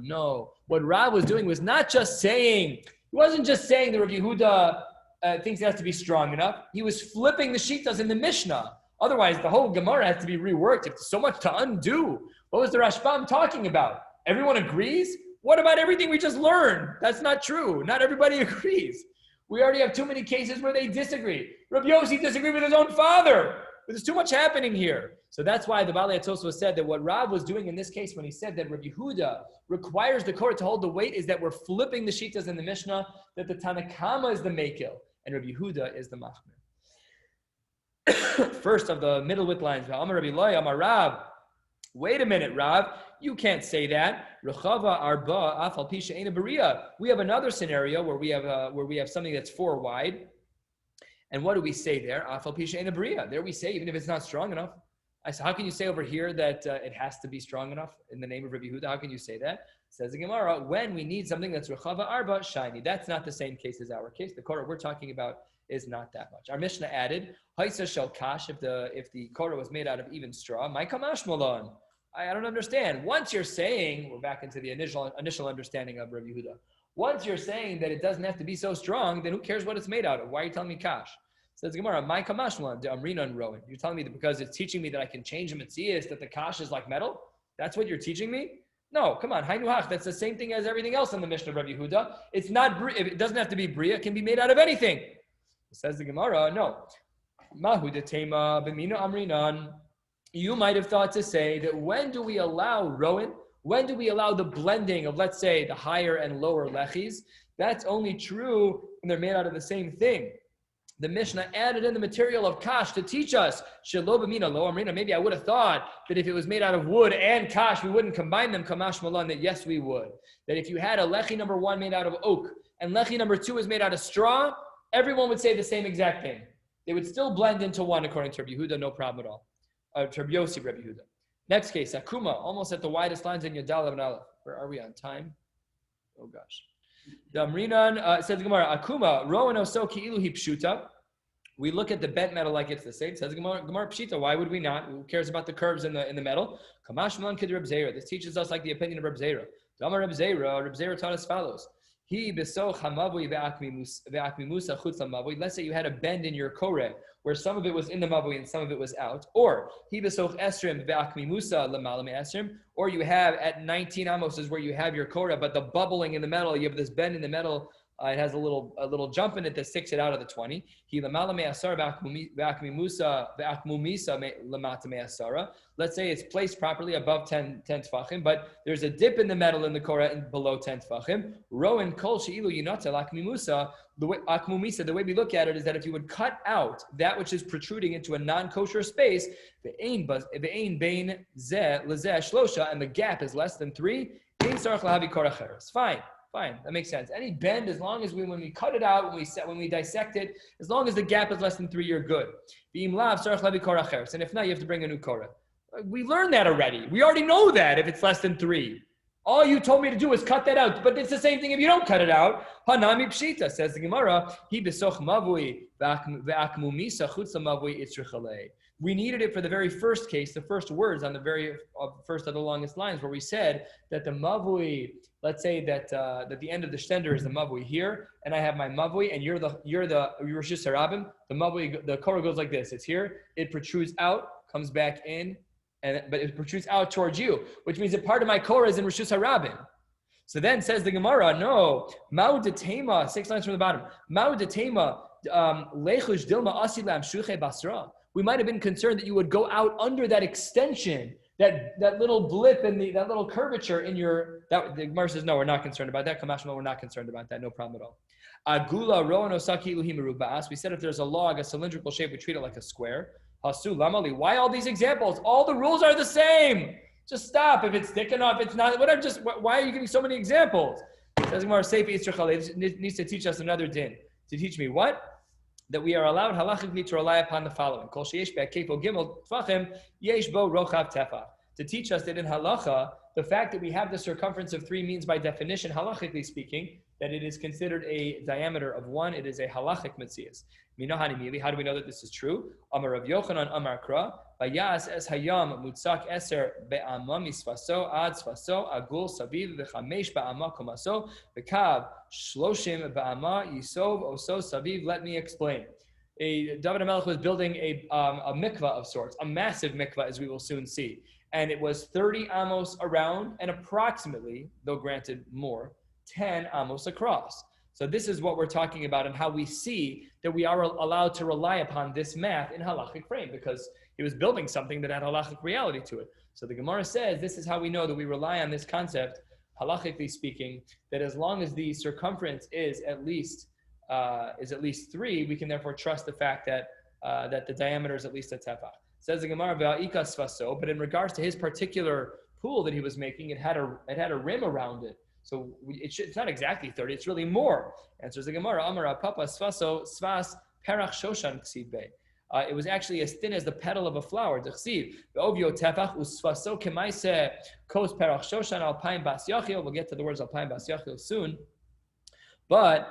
No. What Rav was doing was not just saying, he wasn't just saying that Rabbi Yehuda thinks it has to be strong enough. He was flipping the shitas in the Mishnah. Otherwise, the whole Gemara has to be reworked. It's so much to undo. What was the Rashbam talking about? Everyone agrees? What about everything we just learned? That's not true. Not everybody agrees. We already have too many cases where they disagree. Rabbi Yossi disagreed with his own father. But there's too much happening here. So that's why the Balei HaTosfos said that what Rav was doing in this case when he said that Rabbi Yehuda requires the Korah to hold the weight is that we're flipping the shitas in the Mishnah, that the Tanakama is the Mekil and Rabbi Yehuda is the Machmir. First of the middle width lines, Amar Rabbi Loi, Amar Rav. Wait a minute, Rav. You can't say that. Rechava arba afal pisha eina beria. We have another scenario where we have something that's 4 wide. And what do we say there? Afal pisha eina beria. There we say, even if it's not strong enough. I said, how can you say over here that it has to be strong enough in the name of Rabbi Yehuda? How can you say that? Says the Gemara, when we need something that's rechava arba shiny. That's not the same case as our case. The Korah we're talking about is not that much. Our Mishnah added, Haisa shel kash, if the Korah was made out of even straw, my kamash malon. I don't understand. Once you're saying, we're back into the initial understanding of Rabbi Yehuda. Once you're saying that it doesn't have to be so strong, then who cares what it's made out of? Why are you telling me kash? Says Gemara, my kamash malon, de amrina and rowan. You're telling me that because it's teaching me that I can change the mitzias, that the kash is like metal? That's what you're teaching me? No, come on, haynuhach. That's the same thing as everything else in the Mishnah of Rabbi Yehuda. It's not, it doesn't have to be bria, it can be made out of anything. Says the Gemara, no. Mahu de tema b'mina amrinan. You might have thought to say that when do we allow rowan? When do we allow the blending of, let's say, the higher and lower lechis? That's only true when they're made out of the same thing. The Mishnah added in the material of kash to teach us. Shelo b'mina lo amrina. Maybe I would have thought that if it was made out of wood and kash, we wouldn't combine them, kamash malan, that yes, we would. That if you had a lechi number 1 made out of oak and lechi number 2 is made out of straw, everyone would say the same exact thing. They would still blend into one according to Rabbi Yehuda, no problem at all. Rabbi Yossi, Rabbi Yehuda. Next case, Akuma, almost at the widest lines in Yadal and Aleph. Where are we on time? Oh gosh. The Amrinan says the Gemara, Akuma, Rowan oso ki'ilu hi pshuta. We look at the bent metal like it's the same. Says the Gemara pshita. Why would we not? Who cares about the curves in the metal? Kamash man kid Reb Zera. This teaches us like the opinion of Reb Zera. Damar Reb Zera taught us follows. Let's say you had a bend in your koreh where some of it was in the mavui and some of it was out, or or you have at 19 amos is where you have your koreh, but the bubbling in the metal, you have this bend in the metal. It has a little jump in it that sticks it out of the 20. Let's say it's placed properly above 10 tefachim, but there's a dip in the metal in the korah and below 10 tefachim. Rowan kol sheilu yinata akmimusa. The way we look at it is that if you would cut out that which is protruding into a non-kosher space, and the gap is less than 3, Fine, that makes sense. Any bend, as long as when we cut it out, when we dissect it, as long as the gap is less than 3, you're good. And if not, you have to bring a new korah. We learned that already. We already know that if it's less than 3. All you told me to do is cut that out, but it's the same thing if you don't cut it out. Hanami pshita, says the Gemara, We needed it for the very first case, the first words on the very first of the longest lines, where we said that the mavui, let's say that that the end of the shtender is the mavui here, and I have my mavui, and you're Rishus Harabim. The mavui, the korah goes like this. It's here. It protrudes out, comes back in, but it protrudes out towards you, which means that part of my korah is in Rishus Harabim. So then says the Gemara, no, Ma'u detema, 6 lines from the bottom. Ma'u detema, lechush dilma asilam shuche basra. We might have been concerned that you would go out under that extension, that little blip in that little curvature in your. The Gemara says, no, we're not concerned about that. Kamashma, we're not concerned about that. No problem at all. Agula roan osaki luhim merubas. We said if there's a log, a cylindrical shape, we treat it like a square. Hasu lamali. Why all these examples? All the rules are the same. Just stop. If it's thick enough, it's not. Whatever. Why are you giving so many examples? Says Gemara, Sefer Yitzchak needs to teach us another din. To teach me what? That we are allowed halachically to rely upon the following. Kol sheyesh be'akefo gimel tfachim yesh bo rochav tefach. To teach us that in halacha, the fact that we have the circumference of 3 means by definition, halachically speaking, that it is considered a diameter of 1. It is a halachic metzias. How do we know that this is true? Amar Rav Yochanan Amar Kra, Vayas es hayam mutzak eser be'ama misfaso ad sfaso agul saviv v'chamesh be'ama komaso v'kav shloshim be'ama yisov oso saviv. Let me explain. David HaMelech was building a mikvah of sorts, a massive mikvah, as we will soon see. And it was 30 amos around and approximately, though granted more, 10 amos across. So this is what we're talking about and how we see that we are allowed to rely upon this math in halachic frame, because he was building something that had halachic reality to it. So the Gemara says this is how we know that we rely on this concept, halachically speaking, that as long as the circumference is at least 3, we can therefore trust the fact that that the diameter is at least a tefach. Says the Gemara, V'a'ikas faso, but in regards to his particular pool that he was making, it had a rim around it. So it's not exactly 30, it's really more. Answers the Gemara, Amar Papa Svaso Svas Perach Shoshan Ksibe. It was actually as thin as the petal of a flower. D'chsiv, Ve'ovio tefach usfaso kemaise kos Perach Shoshan Alpayim Bas Yachil. We'll get to the words Alpayim Bas Yachil soon. But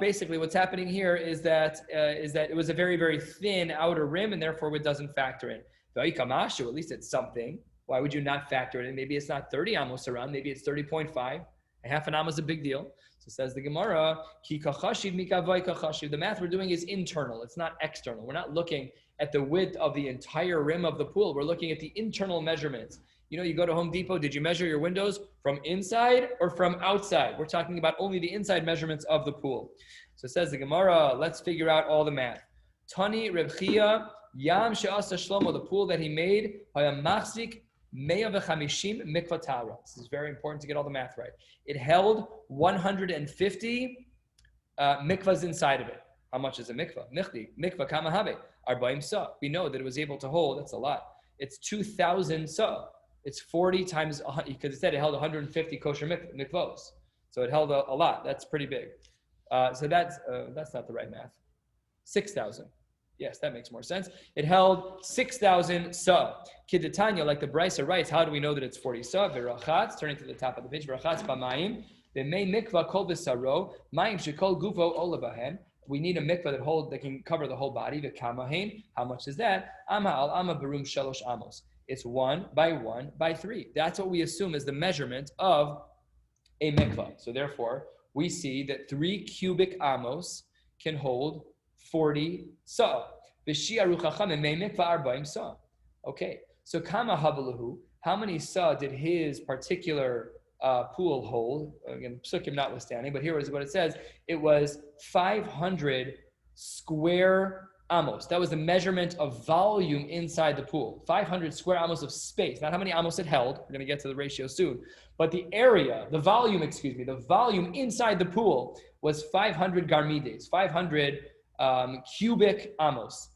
basically what's happening here is that it was a very, very thin outer rim, and therefore it doesn't factor in. Ve'ikamashu, at least it's something. Why would you not factor it in? Maybe it's not 30 amos around, maybe it's 30.5. A half an amma is a big deal. So says the Gemara, Ki kachashiv mikavai kachashiv. The math we're doing is internal. It's not external. We're not looking at the width of the entire rim of the pool. We're looking at the internal measurements. You know, you go to Home Depot, did you measure your windows from inside or from outside? We're talking about only the inside measurements of the pool. So it says the Gemara, let's figure out all the math. Tani Reb Chia, Yam she'asa Shlomo, the pool that he made, hayam machzik Meya v'chamishim mikvah tara. This is very important to get all the math right. It held 150 mikvahs inside of it. How much is a mikvah? Mikvah kama habe? Arba'im sa. We know that it was able to hold, that's a lot. It's 2,000 sa. It's 40 times, because it said it held 150 kosher mikvahs. So it held a lot. That's pretty big. So that's not the right math. 6,000. Yes, that makes more sense. It held 6,000 sa. Kiddetanya, like the Brisa writes, how do we know that it's 40 sa? V'rachatz, turning to the top of the page, v'rachatz b'mayim, v'mei mikvah kol v'saro, mayim shekol gufo olabahen. We need a mikvah that can cover the whole body. V'kamahen, how much is that? Ama al ama barum shalosh amos. It's 1 by 1 by 3. That's what we assume is the measurement of a mikvah. So therefore, we see that 3 cubic amos can hold 40 sa. Okay, so kama habalahu, how many sa did his particular pool hold? Again, psukim notwithstanding, but here is what it says. It was 500 square amos. That was the measurement of volume inside the pool. 500 square amos of space. Not how many amos it held. We're going to get to the ratio soon. But the volume inside the pool was 500 garmides, 500 cubic amos.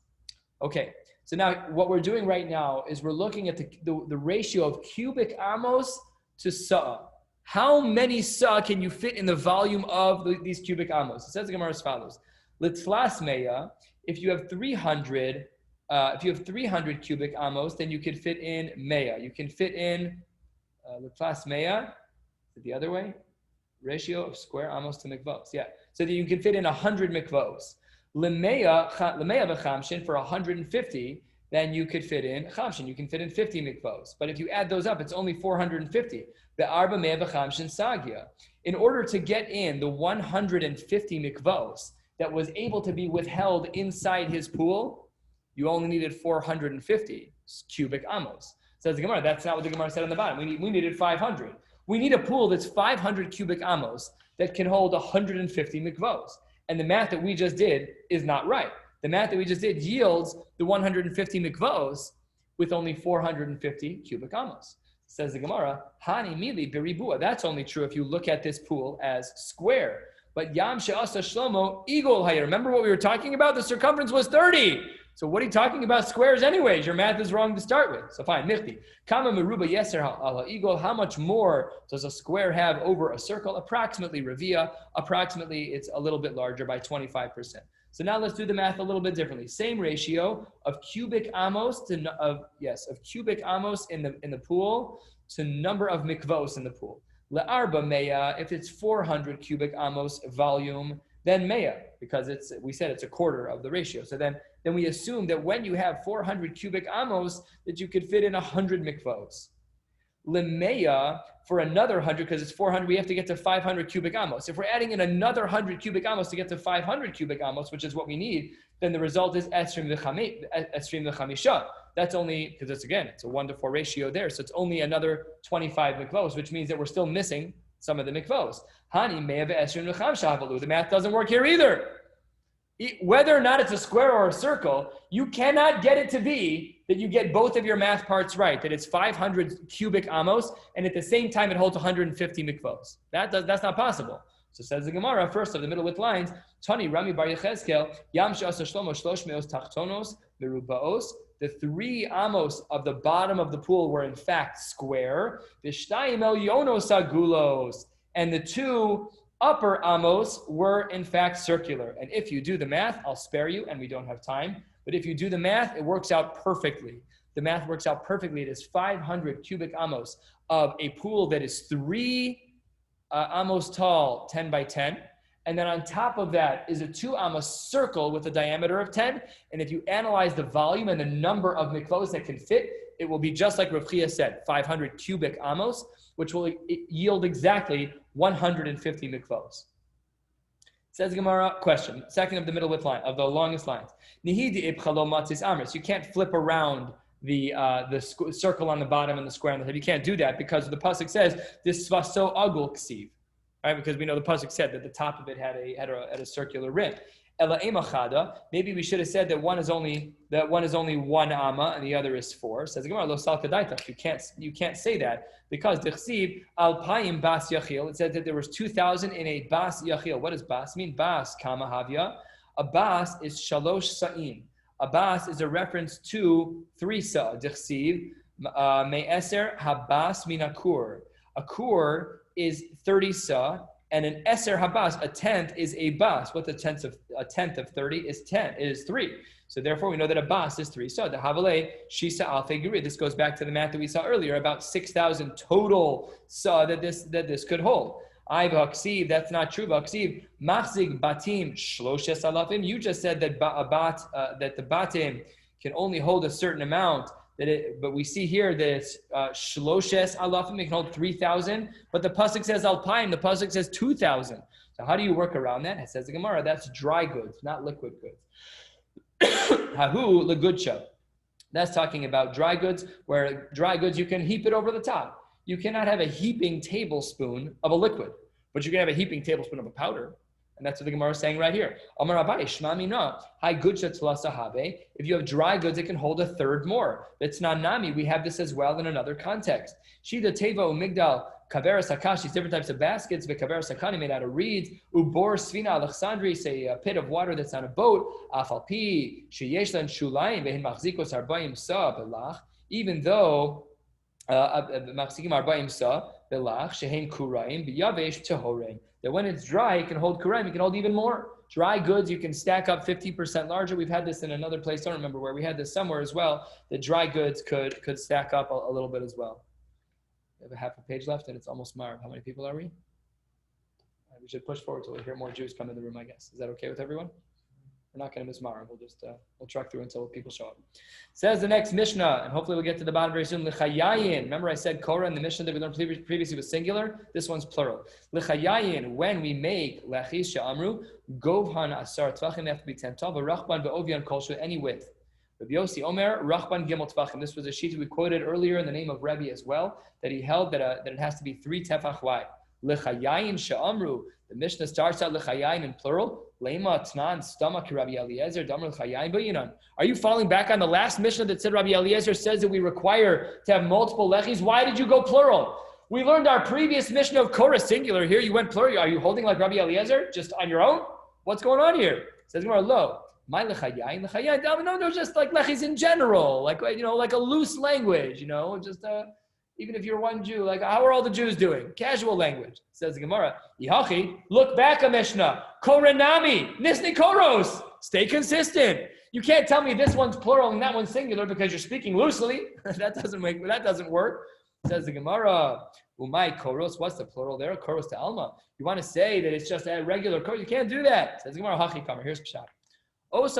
Okay, so now what we're doing right now is we're looking at the ratio of cubic amos to sa. How many sa can you fit in the volume of these cubic amos? It says the Gemara as follows: Litflas meya. If you have 300 cubic amos, then you could fit in meya. You can fit in litflas meya. Is it the other way? Ratio of square amos to mikvos. Yeah. So that you can fit in 100 mikvos. Lemeya v'chamshin for 150. then you could fit in chamshin. You can fit in 50 mikvos. But if you add those up, it's only 450. Be'arba me'ah v'chamshin sagia. In order to get in the 150 mikvos that was able to be withheld inside his pool, you only needed 450 cubic amos. Says the Gemara, that's not what the Gemara said on the bottom. We needed 500. We need a pool that's 500 cubic amos that can hold 150 mikvos. And the math that we just did is not right. The math that we just did yields the 150 mikvos with only 450 cubic amos. Says the Gemara, Hani mili beribua. That's only true if you look at this pool as square. But Yam she'asa Shlomo igol hayir. Remember what we were talking about? The circumference was 30. So what are you talking about squares anyways? Your math is wrong to start with. So fine, michti. Kama meruba yeser ala igol. How much more does a square have over a circle? Approximately revia. Approximately, it's a little bit larger by 25%. So now let's do the math a little bit differently. Same ratio of cubic amos of cubic amos in the pool to number of mikvos in the pool. Le'arba meya, if it's 400 cubic amos volume, then meya, because we said it's a quarter of the ratio. So then we assume that when you have 400 cubic amos, that you could fit in 100 mikvos. Lemeya, for another 100, because it's 400, we have to get to 500 cubic amos. If we're adding in another 100 cubic amos to get to 500 cubic amos, which is what we need, then the result is esrim v'chamisha. That's only, because it's a 1-to-4 ratio there, so it's only another 25 mikvos, which means that we're still missing some of the mikvos. Hani meya ve'esrim v'chamisha havalu. The math doesn't work here either. Whether or not it's a square or a circle, you cannot get it to be that you get both of your math parts right, that it's 500 cubic amos, and at the same time it holds 150 mikvos. That's not possible. So says the Gemara, first of the middle width lines, Tani Rami Bar Yechezkel, Yam She'asa Shlomo Shlosh Meos Tachtonos Merubaos. The 3 amos of the bottom of the pool were in fact square. V'shtayim elyonos agulos. And the 2 upper amos were in fact circular. And if you do the math, I'll spare you, and we don't have time. But if you do the math, it works out perfectly. The math works out perfectly. It is 500 cubic amos of a pool that is 3 amos tall, 10 by 10. And then on top of that is a 2 amos circle with a diameter of 10. And if you analyze the volume and the number of mikvos that can fit, it will be just like Rav Chia said, 500 cubic amos, which will yield exactly 150 mikvos. Says the Gemara, question, second of the middle width line, of the longest lines. You can't flip around the circle on the bottom and the square on the top. You can't do that because the pasuk says this svaso agul ksiv, right? Because we know the pasuk said that the top of it had a circular rim. Ela emachada. Maybe we should have said that one is only 1 amma and the other is 4. Says the Gemara, lo salka daitach. You can't say that because dichsiv alpayim bas yachil. It said that there was 2,000 in a bas yachil. What does bas mean? Bas kama havya. A bas is shalosh sa'im. A bas is a reference to 3 sa. Dichsiv me'eser habas min akur. A kur is 30 sa. And an eser habas, a tenth, is a bas. What's a tenth of 30 is 10. It is 3. So therefore, we know that a bas is 3. So the havale shisa alfe guri. This goes back to the math that we saw earlier about 6,000 total sa that this could hold. I v'aksiv, that's not true. V'aksiv machzig batim shloshes alafim. You just said that that the batim can only hold a certain amount. But we see here that it's shloshes alafim, it can hold 3,000, but the pasuk says alpayim, the pasuk says 2,000. So how do you work around that? It says the Gemara, that's dry goods, not liquid goods. Hahu legudsha. That's talking about dry goods, where dry goods you can heap it over the top. You cannot have a heaping tablespoon of a liquid, but you can have a heaping tablespoon of a powder. And that's what the Gemara is saying right here. Amar Rabbi, Shma mina, hai gudsha tlasa habe. If you have dry goods, it can hold a third more. That's not nami. We have this as well in another context. Shida teva umigdal kaveras hakashis, different types of baskets. V'kaveras hakani made out of reeds. Ubor svina alexandris, a pit of water that's on a boat. Afalpi sheyeshlan shulayim vehin machzikos arbaim sa belach. Even though machzikim arbaim sa belach shehin kurayim biyavesh tehorein. That when it's dry, it can hold kurayim, it can hold even more. Dry goods, you can stack up 50% larger. We've had this in another place, don't remember where. We had this somewhere as well, that dry goods could stack up a little bit as well. We have a half a page left and it's almost Marv. How many people are we? We should push forward till we hear more Jews come in the room, I guess. Is that okay with everyone? We're not going to miss Mara. We'll truck through until people show up. Says the next Mishnah, and hopefully we'll get to the bottom very soon. L'chayayin. Remember I said Korah in the Mishnah that we learned previously was singular. This one's plural. L'chayayin. When we make lechis she'amru govhan asar tvachim, they have to be 10 tov. Rachban ve'ovian kolshu, any width. Rabbi Yossi Omer Rachban Gimel Tvachim. This was a sheet we quoted earlier in the name of Rabbi as well, that he held that it has to be 3 tefach wide. L'chayayin she'amru. The Mishnah starts out l'chayayin in plural. Lema tnan stomach Rabbi Eliezer damar l'chayayin bayinan. Are you falling back on the last Mishnah that said Rabbi Eliezer says that we require to have multiple lechis? Why did you go plural? We learned our previous Mishnah of Korah singular. Here you went plural. Are you holding like Rabbi Eliezer just on your own? What's going on here? Says Gemara, lo. My lechayayin. No, just like lechis in general, like like a loose language, just even if you're one Jew, like how are all the Jews doing? Casual language. Says the Gemara, Yihachi, look back a Mishnah, Koranami, Nisni Koros. Stay consistent. You can't tell me this one's plural and that one's singular because you're speaking loosely. that doesn't work. Says the Gemara, Umay Koros. What's the plural there? Koros to Alma. You want to say that it's just a regular Koros? You can't do that. Says the Gemara, Hachi Kamer. Here's Pshat. Rabbi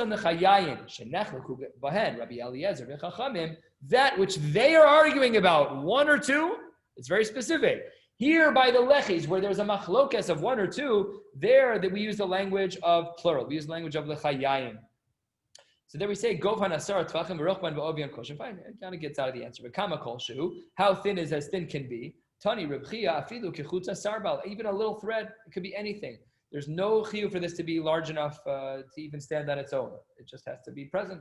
Eliezer v'chachamim, that which they are arguing about, 1 or 2, it's very specific. Here by the lechis, where there's a machlokas of 1 or 2, there that we use the language of plural. We use the language of l'chayayim. So there we say, Govhan asar tvachim v'rochban v'obion kosher. Fine, it kind of gets out of the answer. But kama kolshu, how thin is as thin can be. Tani rebchia afilu kechutza sarbal. Even a little thread, it could be anything. There's no chiyuv for this to be large enough to even stand on its own. It just has to be present.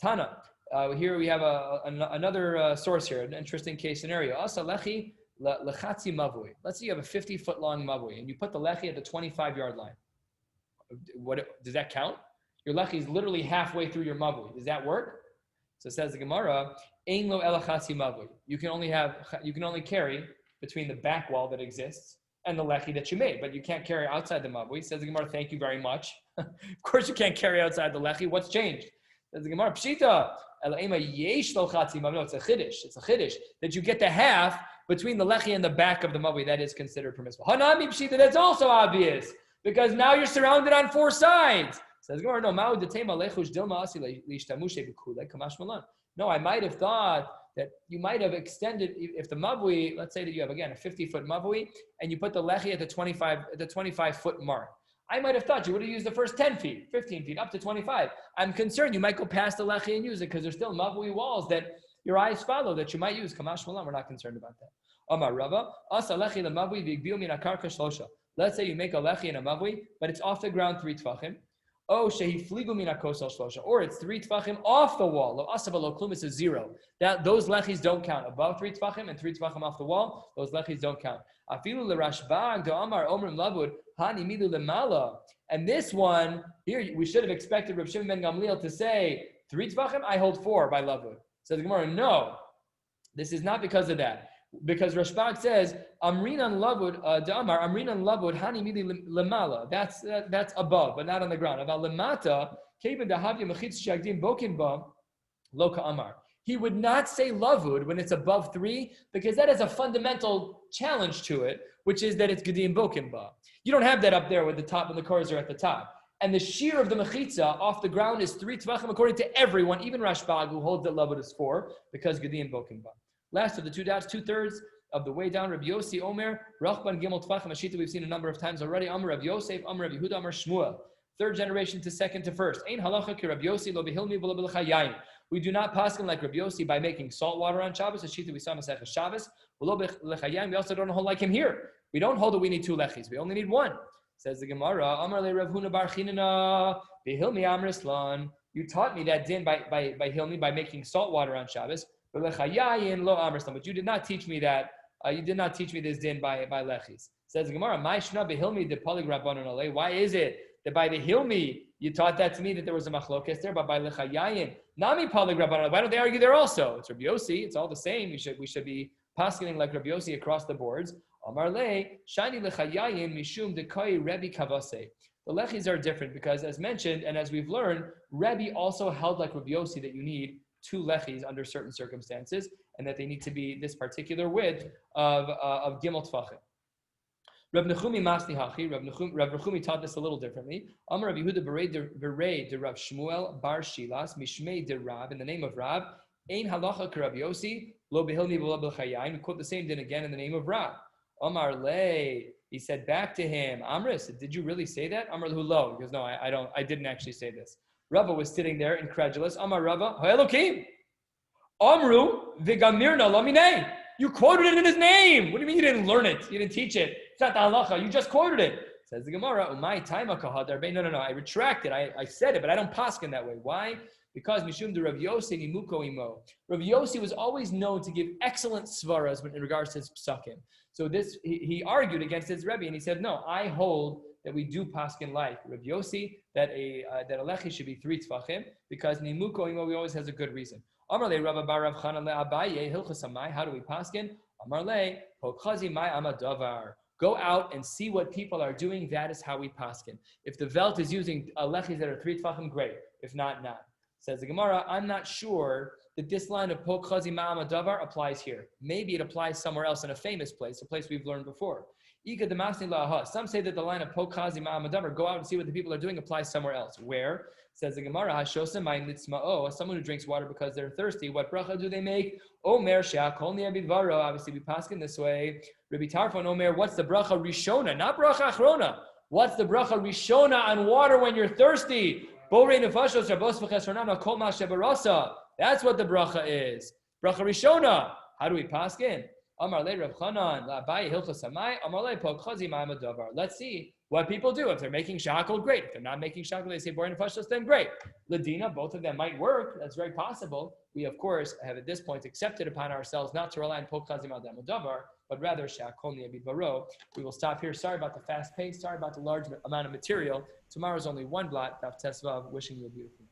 Tana. Here we have another source here, an interesting case scenario. Asa lechi lechatzi mavui. Let's say you have a 50-foot long mavui, and you put the lechi at the 25-yard line. Does that count? Your lechi is literally halfway through your mavui. Does that work? So it says the Gemara, ein lo elachatzi mavui. You can only carry between the back wall that exists and the lechi that you made, but you can't carry outside the mavui. Says the Gemara, thank you very much. Of course you can't carry outside the lechi. What's changed? Says the Gemara, pshita, no, it's a chiddush. It's a chiddush that you get the half between the lechi and the back of the mavui. That is considered permissible. Hanami pshita, that's also obvious because now you're surrounded on 4 sides. Says the Gemara, no, no, I might have thought that you might have extended, if the mavui, let's say that you have, again, a 50-foot mavui, and you put the lechi at the 25-foot mark. I might have thought you would have used the first 10 feet, 15 feet, up to 25. I'm concerned you might go past the lechi and use it because there's still mavui walls that your eyes follow that you might use. Kamash malam, we're not concerned about that. Amar Rabba, asa lechi lemavui v'igbiu min akarka shlosha. Let's say you make a lechi and a mavui, but it's off the ground 3 tvachim. Oh, shehi fligu min akosal shlosha, or it's 3 tvachim off the wall. Lo asava lo klum is a 0. Those lechis don't count. Above 3 tvachim and 3 tvachim off the wall, those lechis don't count. Afilu l'rashbag do amar omrim lavud hani milu lemala. And this one here, we should have expected Reb Shimon ben Gamliel to say 3 tvachim. I hold 4 by lavud. Says the Gemara, no, this is not because of that. Because Rashbag says amrinan lavud damar amrinan lavud hani midi lemala. That's above, but not on the ground. About lemata kevin dahavya mechitz shagdim bokin ba loka amar. He would not say lavud when it's above 3 because that has a fundamental challenge to it, which is that it's gedim bokin ba. You don't have that up there with the top and the cores are at the top. And the shear of the mechitza off the ground is 3 tvachim according to everyone, even Rashbag who holds that lavud is 4 because gedim bokin ba. Last of the 2 doubts, 2/3 of the way down, Rabbi Yossi Omer, Rachban Gimel Tvachim, Ashita we've seen a number of times already, Amar Rabbi Yosef, Amar Rabbi Yehuda, Amar Shmuel. 3rd generation to 2nd to 1st. Ein halacha ki Rabbi Yossi lo behilmi v'lo b'lechayayin. We do not paskin like Rabbi Yossi by making salt water on Shabbos, Ashita we saw Maseches Shabbos, v'lo b'lechayayin. We also don't hold like him here. We don't hold that we need 2 lechis. We only need 1. Says the Gemara, Amar le Rav Huna bar Chinana, behilmi amrislan. You taught me that din by hilmi, by making salt water on Shabbos. But you did not teach me that. You did not teach me this din by lechis. Says the Gemara, why is it that by the hilmi you taught that to me that there was a machlokes there, but by lechayayin nami palig rabbanon? Why don't they argue there also? It's Rabbi Yossi. It's all the same. We should be paskening like Rabbi Yossi across the boards. Amar le shani lechayayin mishum dekai Rabbi kavase. The lechis are different because, as mentioned and as we've learned, Rabbi also held like Rabbi Yossi that you need 2 lechis under certain circumstances, and that they need to be this particular width of gimel tfachim. Rav Nechumi Masni Hachi. Rav Nechumi taught this a little differently. Amar Rav Yehuda Berei de Rav Shmuel Bar Shilas Mishmei de Rav, in the name of Rav. Ein halacha k'Rav Yossi lo behilni v'lo b'chayim. We quote the same din again in the name of Rav. Amar le. He said back to him, Amris, did you really say that? Amar hu lo. He goes, no, I didn't actually say this. Rabba was sitting there incredulous. Amar Rabba, Ha'elokim. Amru v'gamirna lamine. You quoted it in his name. What do you mean you didn't learn it? You didn't teach it. It's not the halacha. You just quoted it. Says the Gemara, Umay taima kahadar. No. I retract it. I said it, but I don't paskin that way. Why? Because Mishum de Rav Yossi nimuko imo. Rav Yossi was always known to give excellent svaras in regards to his psakim. So he argued against his Rebbe, and he said, no, I hold that we do paskin like Rav Yossi, that a lechi should be 3 tfachim, because nimuko imo always has a good reason. Amar le Rabba bar Rav Chanan le Abaye hilchos hamay. How do we paskin? Amar le pokazi may amadavar. Go out and see what people are doing. That is how we paskin. If the velt is using lechis that are 3 tfachim, great. If not, not. Says the Gemara, I'm not sure that this line of pokazi may amadavar applies here. Maybe it applies somewhere else in a famous place, a place we've learned before. Some say that the line of pokazi may amadavar, go out and see what the people are doing, applies somewhere else. Where? Says the Gemara, Hashosa my nitzma'o, someone who drinks water because they're thirsty, what bracha do they make? Omer she'akol ni'abidvaro, obviously we paskin this way. Rabbi Tarfon Omer, what's the bracha rishona? Not bracha achrona. What's the bracha rishona on water when you're thirsty? Borei nefashos rabos v'chesronam kol ma shebarasa. That's what the bracha is. Bracha rishona. How do we paskin? Amar le Rav Chanan, la Abaye hilchos hamay, amar le pokazi ma'amadavar. Let's see what people do. If they're making shakal, great. If they're not making shakal, they say borei nefashos, then great. Ladina, both of them might work. That's very possible. We, of course, have at this point accepted upon ourselves not to rely on pokazi ma'amadavar, but rather shakol ni'abidvaro. We will stop here. Sorry about the fast pace. Sorry about the large amount of material. Tomorrow's only one blot. Daf Tesvav. Wishing you a beautiful day.